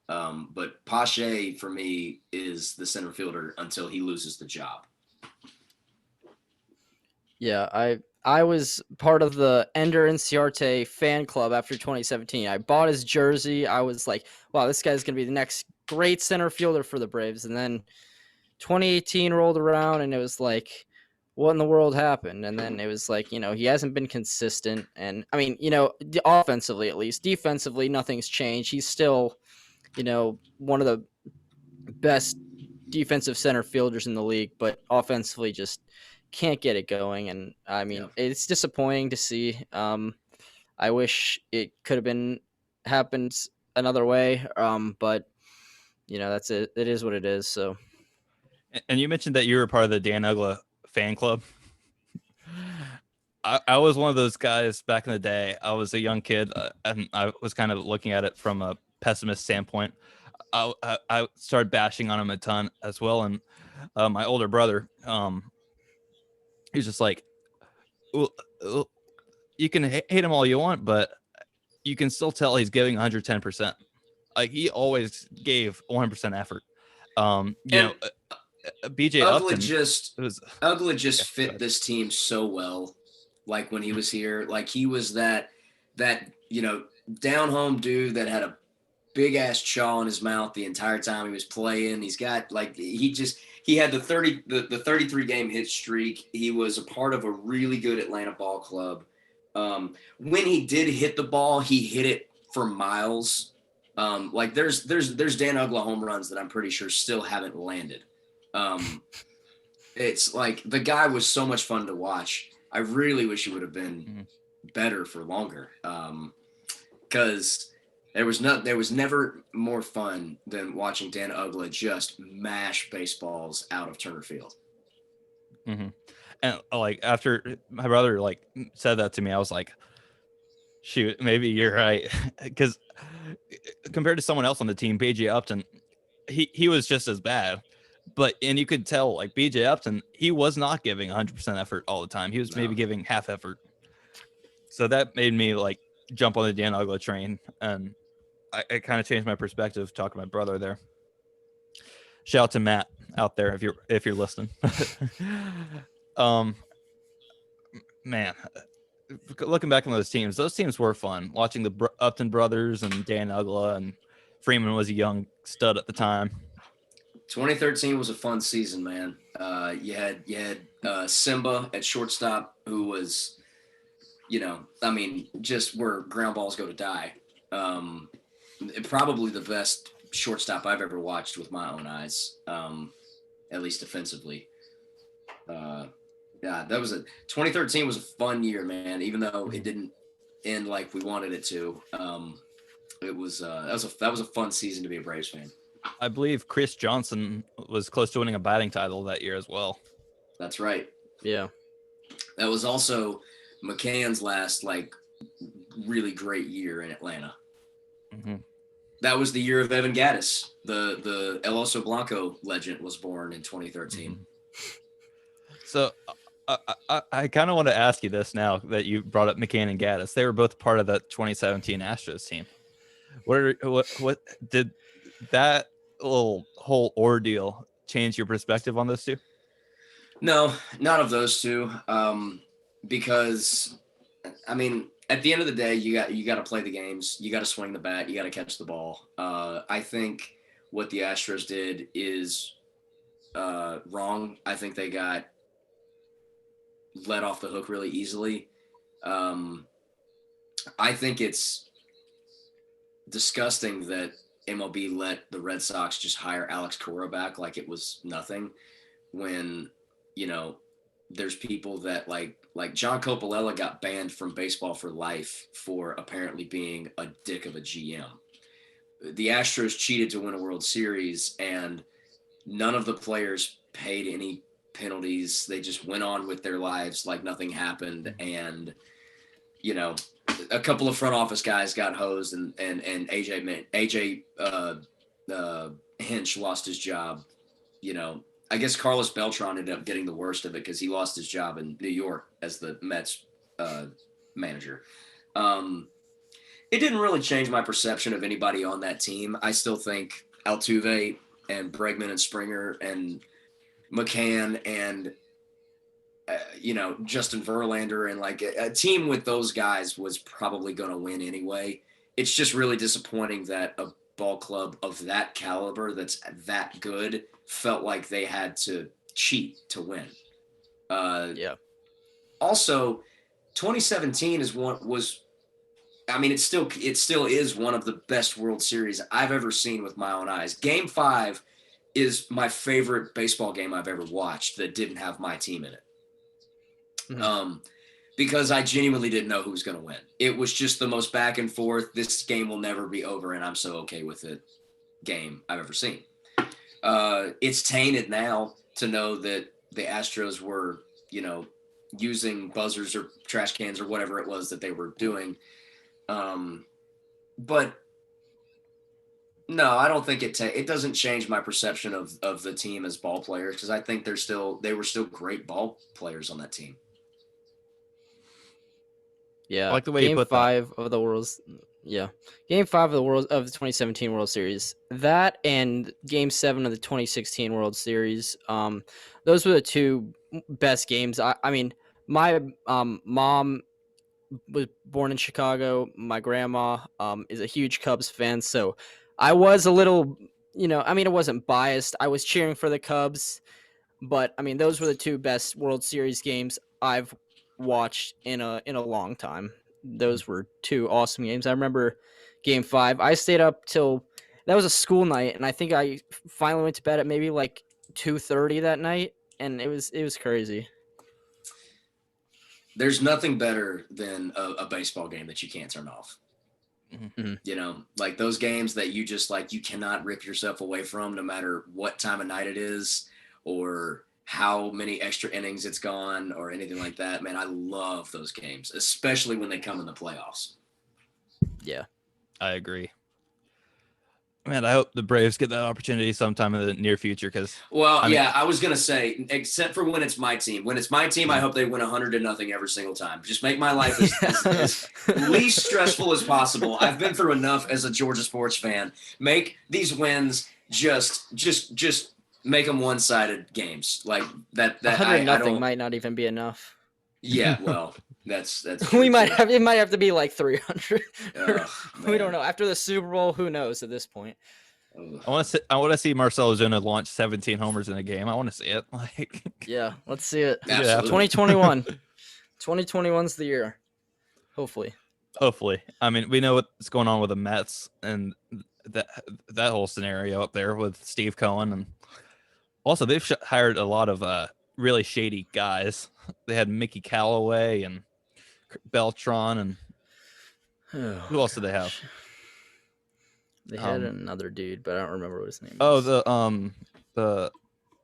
But Pache, for me, is the center fielder until he loses the job. Yeah, I was part of the Ender Inciarte fan club after 2017. I bought his jersey. I was like, wow, this guy's going to be the next great center fielder for the Braves. And then 2018 rolled around, and it was like, what in the world happened? And then it was like, he hasn't been consistent. And, I mean, offensively at least. Defensively, nothing's changed. He's still one of the best defensive center fielders in the league, but offensively just can't get it going. And I mean, It's disappointing to see. I wish it could have been happened another way. But that's it. It is what it is. So. And you mentioned that you were part of the Dan Uggla fan club. I was one of those guys back in the day. I was a young kid, and I was kind of looking at it from a pessimist standpoint. I started bashing on him a ton as well, and my older brother, he's just like, well, you can hate him all you want, but you can still tell he's giving 110%. Like, he always gave 100% effort. BJ Uggla just fit this team so well. Like, when he was here, like, he was that down home dude that had a big ass chaw in his mouth the entire time he was playing. He's got he had the 33 game hit streak. He was a part of a really good Atlanta ball club. When he did hit the ball, he hit it for miles. Like, there's Dan Uggla home runs that I'm pretty sure still haven't landed. It's like, the guy was so much fun to watch. I really wish he would have been better for longer. Because there was never more fun than watching Dan Uggla just mash baseballs out of Turner Field. Mm-hmm. And like, after my brother said that to me, I was like, shoot, maybe you're right. Because compared to someone else on the team, BJ Upton, he was just as bad. And you could tell, like, BJ Upton, he was not giving 100% effort all the time. He was maybe giving half effort. So that made me jump on the Dan Uggla train, and I kind of changed my perspective talking to my brother there. Shout out to Matt out there if you're listening. Man, looking back on those teams were fun. Watching the Upton brothers and Dan Uggla, and Freeman was a young stud at the time. 2013 was a fun season, man. You had Simba at shortstop, who was, just where ground balls go to die. Probably the best shortstop I've ever watched with my own eyes, at least defensively. Yeah, 2013 was a fun year, man. Even though it didn't end like we wanted it to, that was a fun season to be a Braves fan. I believe Chris Johnson was close to winning a batting title that year as well. That's right. Yeah. That was also McCann's last really great year in Atlanta. Mm-hmm. That was the year of Evan Gattis. The El Oso Blanco legend was born in 2013. Mm-hmm. So I kind of want to ask you this now that you brought up McCann and Gattis. They were both part of the 2017 Astros team. What did that little whole ordeal change your perspective on those two? No, not of those two. Because at the end of the day, you got to play the games. You got to swing the bat. You got to catch the ball. I think what the Astros did is wrong. I think they got let off the hook really easily. I think it's disgusting that MLB let the Red Sox just hire Alex Cora back like it was nothing, when there's people that like John Coppola got banned from baseball for life for apparently being a dick of a GM. The Astros cheated to win a World Series, and none of the players paid any penalties. They just went on with their lives like nothing happened. And, a couple of front office guys got hosed, and AJ Hinch lost his job. I guess Carlos Beltran ended up getting the worst of it because he lost his job in New York as the Mets manager. It didn't really change my perception of anybody on that team. I still think Altuve and Bregman and Springer and McCann and Justin Verlander and a team with those guys was probably going to win anyway. It's just really disappointing that a ball club of that caliber that's that good felt like they had to cheat to win. Yeah. Also, 2017 it still is one of the best World Series I've ever seen with my own eyes. Game 5 is my favorite baseball game I've ever watched that didn't have my team in it. Mm-hmm. Because I genuinely didn't know who was going to win. It was just the most back and forth. This game will never be over, and I'm so okay with it game I've ever seen. It's tainted now to know that the Astros were, using buzzers or trash cans or whatever it was that they were doing. But no, I don't think it doesn't change my perception of the team as ball players, because I think they were still great ball players on that team. Yeah, I like the way you put Game 5 of the World's. Yeah, Game 5 of the 2017 World Series. That and Game 7 of the 2016 World Series. Those were the two best games. My mom was born in Chicago. My grandma is a huge Cubs fan, so I was a little, I wasn't biased. I was cheering for the Cubs, but those were the two best World Series games I've watched in a long time. Those were two awesome games. I remember Game 5. I stayed up till that was a school night, and I think I finally went to bed at maybe 2:30 that night, and it was crazy. There's nothing better than a baseball game that you can't turn off. Mm-hmm. Those games that you just you cannot rip yourself away from, no matter what time of night it is or how many extra innings it's gone or anything like that. Man, I love those games, especially when they come in the playoffs. Yeah, I agree. Man, I hope the Braves get that opportunity sometime in the near future. I was going to say, except for when it's my team. When it's my team, I hope they win 100-0 every single time. Just make my life as least stressful as possible. I've been through enough as a Georgia sports fan. Make these wins just make them one-sided games like that. 100-0 might not even be enough. Yeah, well, that's it might have to be 300. We don't know. After the Super Bowl, who knows at this point? Ugh. I want to see Marcell Ozuna launch 17 homers in a game. I want to see it. Like, Yeah, let's see it. Absolutely. 2021. 2021's the year. Hopefully. hopefully. I mean, we know what's going on with the Mets and that whole scenario up there with Steve Cohen, and also they've hired a lot of really shady guys. They had Mickey Callaway and Beltron, and who else did they have? They had another dude, but I don't remember what his name Oh, is. the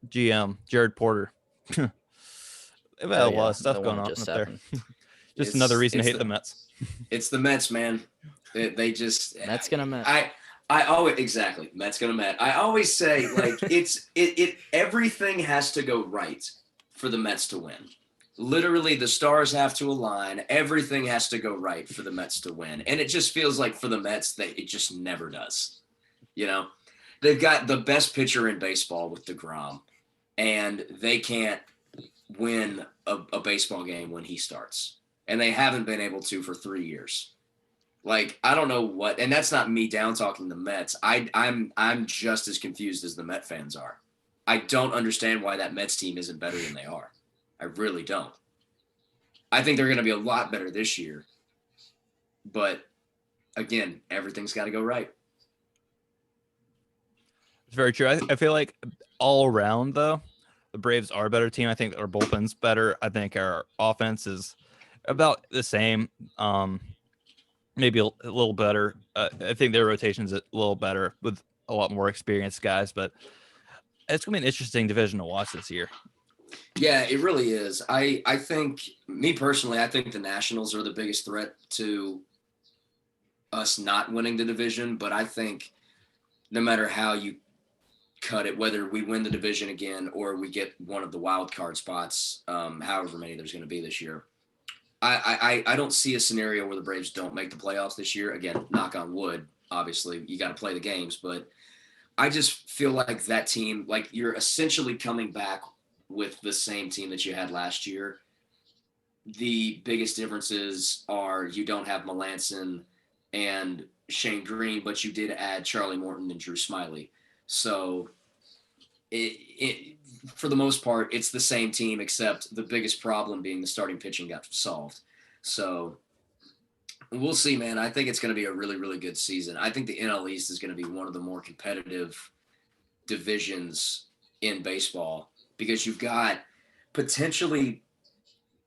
GM, Jared Porter. They've had a lot of stuff going on up there. Just another reason to hate the Mets. It's the Mets, man. They just Mets gonna Met. I always exactly Mets gonna Met. I always say like it everything has to go right for the Mets to win. Literally, the stars have to align. Everything has to go right for the Mets to win. And it just feels like for the Mets that it just never does. You know, they've got the best pitcher in baseball with DeGrom, and they can't win a baseball game when he starts. And they haven't been able to for 3 years. Like, I don't know what, and that's not me down talking the Mets. I'm just as confused as the Met fans are. I don't understand why that Mets team isn't better than they are. I really don't. I think they're going to be a lot better this year. But again, everything's got to go right. It's very true. I feel like all around, though, the Braves are a better team. I think our bullpen's better. I think our offense is about the same. Maybe a little better. I think their rotation's a little better with a lot more experienced guys. But it's going to be an interesting division to watch this year. Yeah, it really is. I think, me personally, I think the Nationals are the biggest threat to us not winning the division. But I think no matter how you cut it, whether we win the division again or we get one of the wild card spots, however many there's going to be this year, I don't see a scenario where the Braves don't make the playoffs this year. Again, knock on wood, obviously, you got to play the games. But I just feel like that team, like you're essentially coming back with the same team that you had last year. The biggest differences are you don't have Melanson and Shane Green, but you did add Charlie Morton and Drew Smyly. So it for the most part, it's the same team, except the biggest problem being the starting pitching got solved. So we'll see, man. I think it's going to be a really, really good season. I think the NL East is going to be one of the more competitive divisions in baseball because you've got potentially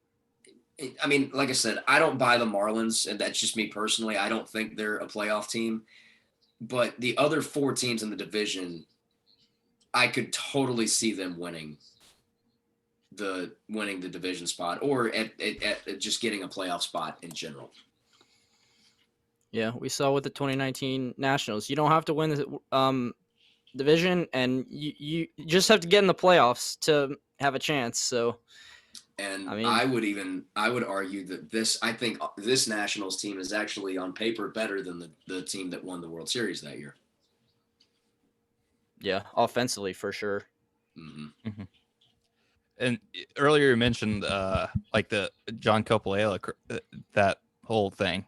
– I mean, like I said, I don't buy the Marlins, and that's just me personally. I don't think they're a playoff team. But the other 4 teams in the division, I could totally see them winning the division spot or at just getting a playoff spot in general. Yeah, we saw with the 2019 Nationals. You don't have to win the division, and you just have to get in the playoffs to have a chance. So, and I mean, I would argue that I think this Nationals team is actually on paper better than the team that won the World Series that year. Yeah, offensively for sure. Mm-hmm. Mm-hmm. And earlier you mentioned like the John Copolela, that whole thing.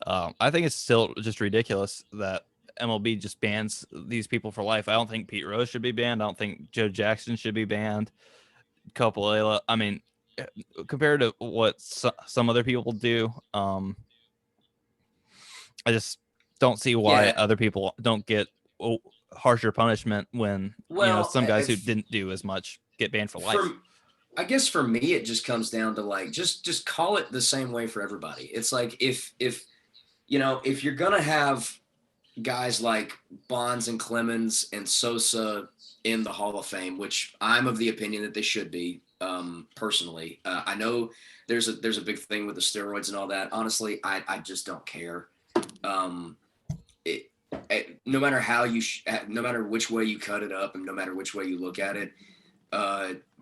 I think it's still just ridiculous that MLB just bans these people for life. I don't think Pete Rose should be banned. I don't think Joe Jackson should be banned. Copolela, I mean, compared to what some other people do, I just don't see why other people don't get harsher punishment when some guys who didn't do as much get banned for life. I guess for me, it just comes down to like just call it the same way for everybody. It's like if you're gonna have guys like Bonds and Clemens and Sosa in the Hall of Fame, which I'm of the opinion that they should be. Personally, I know there's a big thing with the steroids and all that. Honestly, I just don't care. No matter how no matter which way you cut it up and no matter which way you look at it,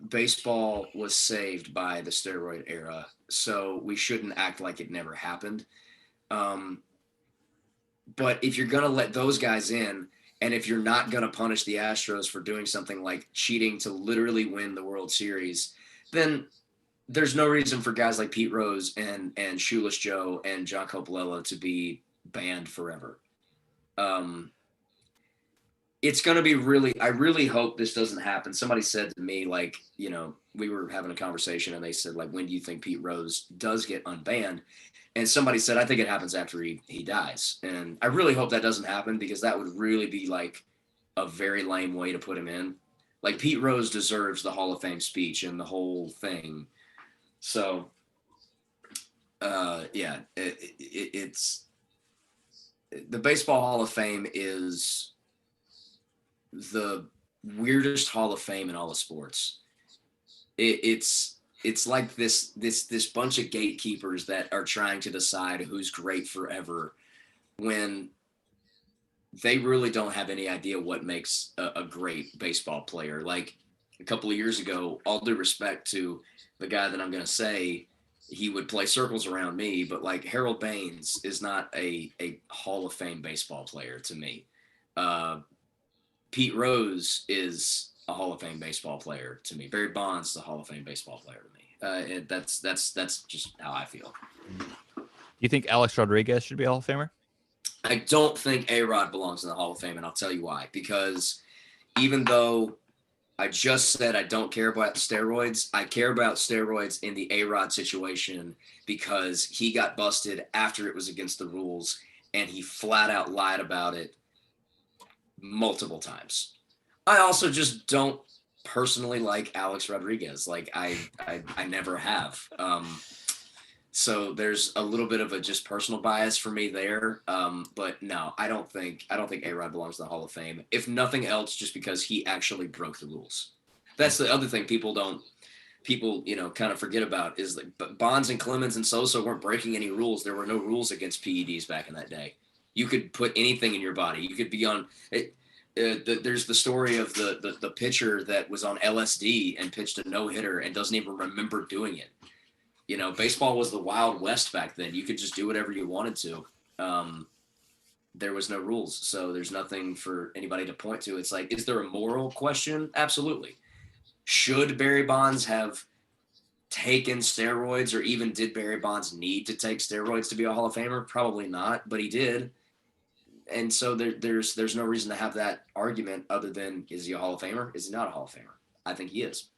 baseball was saved by the steroid era. So we shouldn't act like it never happened. But if you're going to let those guys in, and if you're not going to punish the Astros for doing something like cheating to literally win the World Series, then there's no reason for guys like Pete Rose and Shoeless Joe and John Copolela to be banned forever. it's going to be I really hope this doesn't happen. Somebody said to me, like, you know, we were having a conversation and they said, like, when do you think Pete Rose does get unbanned? And somebody said, I think it happens after he dies. And I really hope that doesn't happen, because that would really be like a very lame way to put him in. Like, Pete Rose deserves the Hall of Fame speech and the whole thing. So, yeah, it's the Baseball Hall of Fame is the weirdest Hall of Fame in all of sports. It's like this bunch of gatekeepers that are trying to decide who's great forever, when they really don't have any idea what makes a great baseball player. Like, a couple of years ago, all due respect to the guy that I'm going to say, he would play circles around me, but like, Harold Baines is not a Hall of Fame baseball player to me. Pete Rose is a Hall of Fame baseball player to me. Barry Bonds is a Hall of Fame baseball player to me. That's just how I feel. You think Alex Rodriguez should be a Hall of Famer? I don't think A-Rod belongs in the Hall of Fame, and I'll tell you why. Because even though I just said I don't care about steroids, I care about steroids in the A-Rod situation, because he got busted after it was against the rules, and he flat out lied about it multiple times. I also just don't personally like Alex Rodriguez. Like, I never have. So there's a little bit of a just personal bias for me there. But no, I don't think A-Rod belongs to the Hall of Fame. If nothing else, just because he actually broke the rules. That's the other thing people kind of forget about, is like Bonds and Clemens and Sosa weren't breaking any rules. There were no rules against PEDs back in that day. You could put anything in your body. You could be on it. There's the story of the pitcher that was on LSD and pitched a no-hitter and doesn't even remember doing it. You know, baseball was the Wild West back then. You could just do whatever you wanted to. There was no rules, so there's nothing for anybody to point to. It's like, is there a moral question? Absolutely. Should Barry Bonds have taken steroids, or even did Barry Bonds need to take steroids to be a Hall of Famer? Probably not, but he did. And so there's no reason to have that argument other than, is he a Hall of Famer? Is he not a Hall of Famer? I think he is.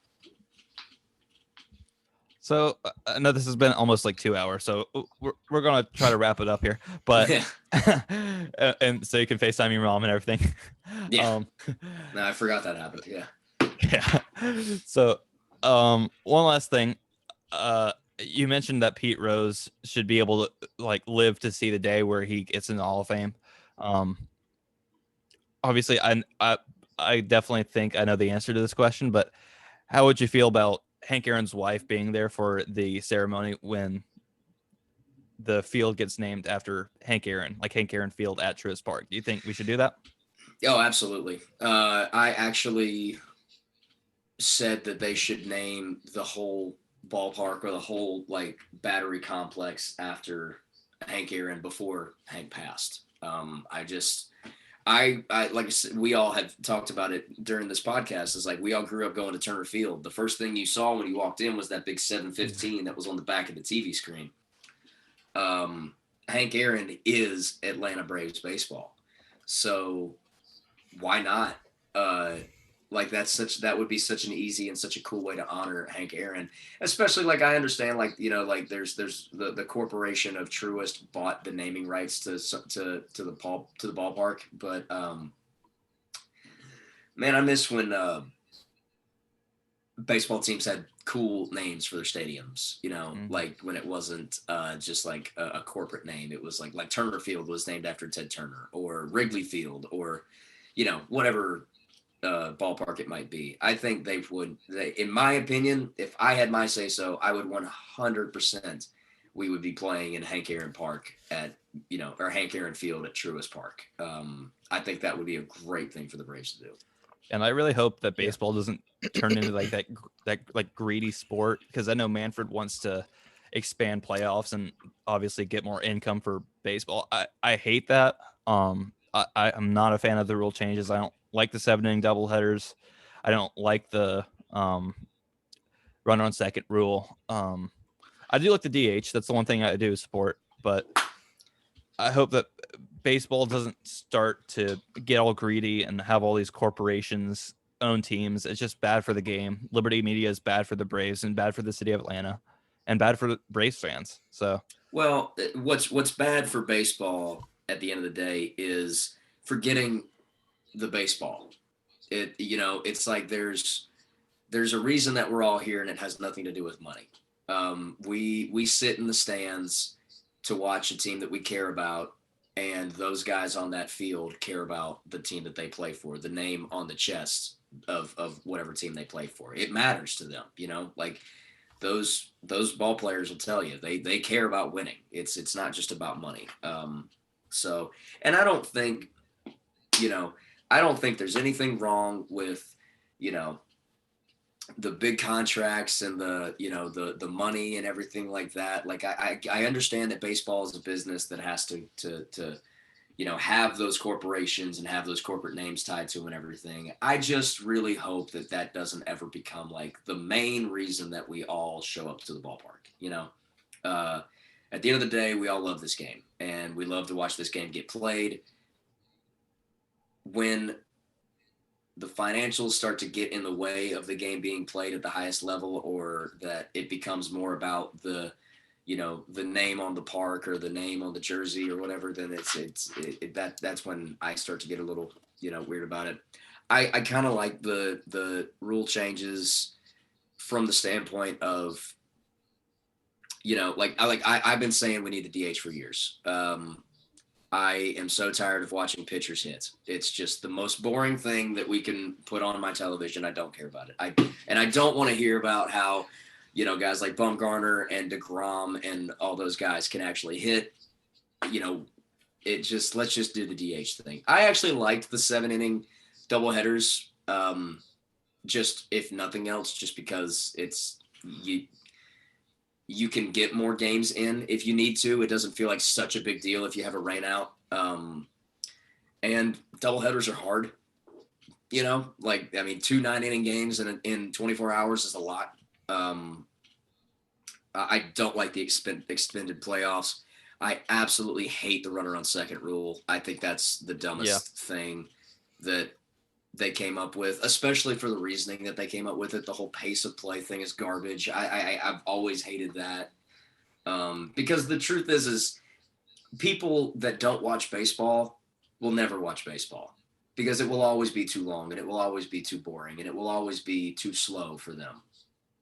So I know this has been almost like 2 hours, so we're going to try to wrap it up here. But and so you can FaceTime your mom and everything. Yeah. No, I forgot that happened. Yeah. Yeah. So one last thing. You mentioned that Pete Rose should be able to like live to see the day where he gets in the Hall of Fame. Obviously, I definitely think I know the answer to this question, but how would you feel about Hank Aaron's wife being there for the ceremony when the field gets named after Hank Aaron, like Hank Aaron Field at Truist Park? Do you think we should do that? Oh, absolutely. I actually said that they should name the whole ballpark, or the whole like battery complex, after Hank Aaron before Hank passed. I like I said, we all had talked about it during this podcast. Is like, we all grew up going to Turner Field. The first thing you saw when you walked in was that big 715 that was on the back of the TV screen. Hank Aaron is Atlanta Braves baseball, so why not? Like, that would be such an easy and such a cool way to honor Hank Aaron. Especially, like, I understand, like, you know, like there's the corporation of Truist bought the naming rights to the ballpark, but man, I miss when baseball teams had cool names for their stadiums. You know, like when it wasn't just like a corporate name. It was like Turner Field was named after Ted Turner, or Wrigley Field, or you know, whatever ballpark it might be. I think they, in my opinion, if I had my say so, I would 100%, we would be playing in Hank Aaron Park or Hank Aaron Field at Truist Park. I think that would be a great thing for the Braves to do. And I really hope that baseball doesn't turn into like that like greedy sport, because I know Manfred wants to expand playoffs and obviously get more income for baseball. I hate that. I'm not a fan of the rule changes. I don't like the 7-inning doubleheaders. I don't like the runner on second rule. I do like the DH. That's the one thing I do support. But I hope that baseball doesn't start to get all greedy and have all these corporations own teams, it's just bad for the game. Liberty Media is bad for the Braves and bad for the city of Atlanta and bad for the Braves fans. So, well, what's bad for baseball at the end of the day is forgetting the baseball. It's like there's a reason that we're all here, and it has nothing to do with money. We sit in the stands to watch a team that we care about, and those guys on that field care about the team that they play for, the name on the chest of whatever team they play for. It matters to them, like those ball players will tell you they care about winning. It's not just about money. So, and I don't think there's anything wrong with, the big contracts and the money and everything like that. Like I understand that baseball is a business that has to have those corporations and have those corporate names tied to them and everything. I just really hope that doesn't ever become like the main reason that we all show up to the ballpark. At the end of the day, we all love this game and we love to watch this game get played. When the financials start to get in the way of the game being played at the highest level, or that it becomes more about the name on the park or the name on the jersey or whatever, then that's when I start to get a little, weird about it. I kind of like the rule changes from the standpoint of, I've been saying we need the DH for years. I am so tired of watching pitchers hit. It's just the most boring thing that we can put on my television. I don't care about it. I don't want to hear about how, guys like Bumgarner and DeGrom and all those guys can actually hit. Let's just do the DH thing. I actually liked the 7-inning doubleheaders, just if nothing else, just because it's you can get more games in if you need to. It doesn't feel like such a big deal if you have a rain out. And doubleheaders are hard. 2 9-inning games in 24 hours is a lot. I don't like the extended playoffs. I absolutely hate the runner on second rule. I think that's the dumbest thing that they came up with, especially for the reasoning that they came up with it. The whole pace of play thing is garbage. I've always hated that. Because the truth is people that don't watch baseball will never watch baseball because it will always be too long and it will always be too boring and it will always be too slow for them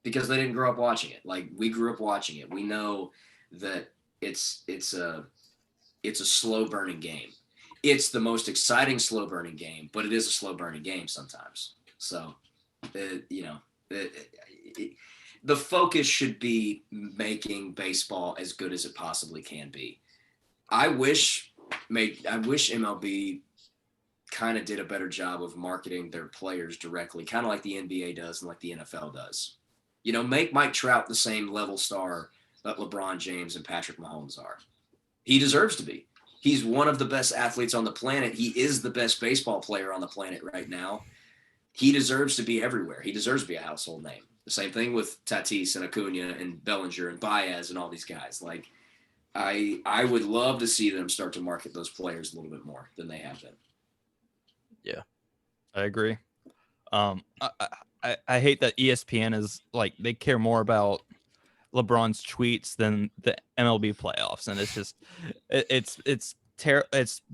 because they didn't grow up watching it. Like we grew up watching it. We know that it's a slow burning game. It's the most exciting slow burning game, but it is a slow burning game sometimes. So, the focus should be making baseball as good as it possibly can be. I wish MLB kind of did a better job of marketing their players directly, kind of like the NBA does and like the NFL does. Make Mike Trout the same level star that LeBron James and Patrick Mahomes are. He deserves to be. He's one of the best athletes on the planet. He is the best baseball player on the planet right now. He deserves to be everywhere. He deserves to be a household name. The same thing with Tatis and Acuna and Bellinger and Baez and all these guys. Like, I would love to see them start to market those players a little bit more than they have been. Yeah, I agree. I hate that ESPN is like they care more about LeBron's tweets than the MLB playoffs, and it's just it's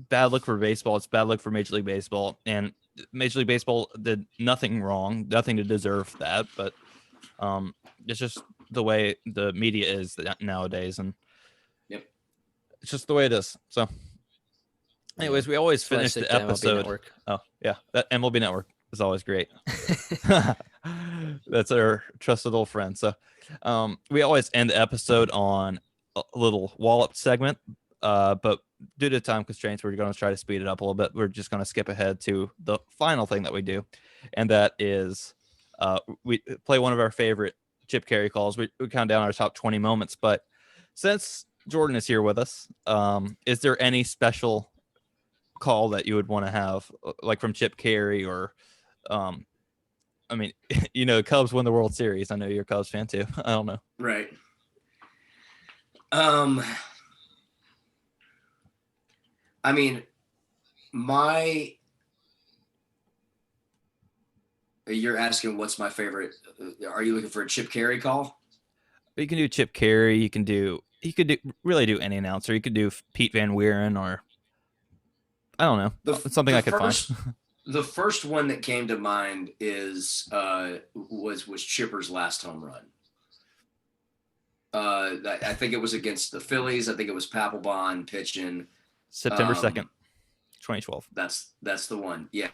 bad luck for baseball. It's bad luck for Major League Baseball, and Major League Baseball did nothing wrong, nothing to deserve that, but it's just the way the media is nowadays, and it's just the way it is. So, anyways, we always finish the episode. Oh yeah, that MLB Network is always great. That's our trusted old friend. So we always end the episode on a little wallop segment, but due to time constraints, we're going to try to speed it up a little bit. We're just going to skip ahead to the final thing that we do, and that is we play one of our favorite Chip Carey calls. We count down our top 20 moments, but since Jordan is here with us, is there any special call that you would want to have, like from Chip Carey or Cubs win the World Series. I know you're a Cubs fan too. I don't know. Right. I mean, you're asking what's my favorite. Are you looking for a Chip Carey call? You can do Chip Carey. You could really do any announcer. You could do Pete Van Wieren, or I don't know, something I could find. The first one that came to mind was Chipper's last home run. I think it was against the Phillies. I think it was Papelbon pitching. September 2nd, 2012. That's the one. Yeah.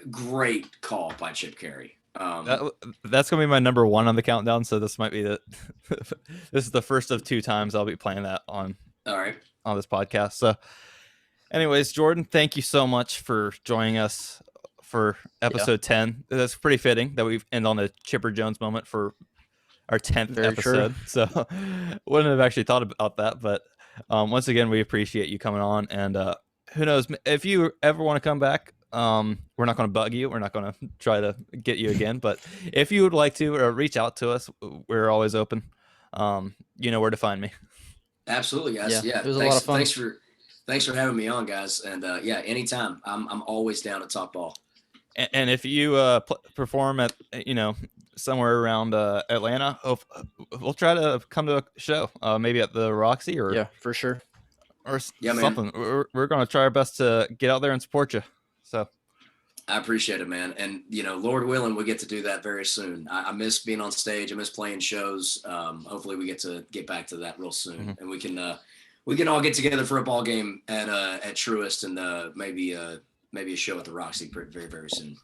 Great call by Chip Carey. That's gonna be my number one on the countdown. So this might be this is the first of 2 times I'll be playing that on this podcast. So anyways, Jordan, thank you so much for joining us for episode 10. That's pretty fitting that we end on a Chipper Jones moment for our 10th episode. True. So wouldn't have actually thought about that, but once again, we appreciate you coming on, and who knows, if you ever want to come back, we're not going to bug you. We're not going to try to get you again, but if you would like to, or reach out to us, we're always open. You know where to find me. Absolutely, guys. Yeah. It was a lot of fun. Thanks for having me on, guys. And anytime. I'm always down to talk ball. And if you perform at, somewhere around Atlanta, we'll try to come to a show, maybe at the Roxy or for sure, or something. Man. We're going to try our best to get out there and support you. So I appreciate it, man. And Lord willing, we get to do that very soon. I miss being on stage. I miss playing shows. Hopefully we get back to that real soon, and we can all get together for a ball game at Truist, and maybe a show at the Roxy very, very soon.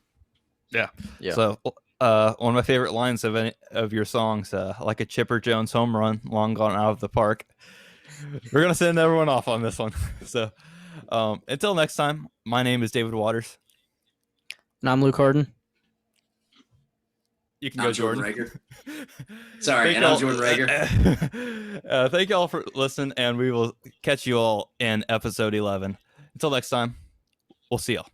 Yeah. So one of my favorite lines of any of your songs, like a Chipper Jones home run, long gone out of the park. We're going to send everyone off on this one. So until next time, my name is David Waters. And I'm Luke Hardin. You can go, Jordan Rager. Sorry, and I'm Jordan Rager. Thank you all for listening, and we will catch you all in episode 11. Until next time, we'll see y'all.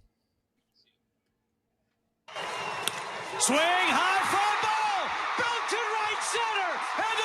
Swing, high fly ball, belted right center, and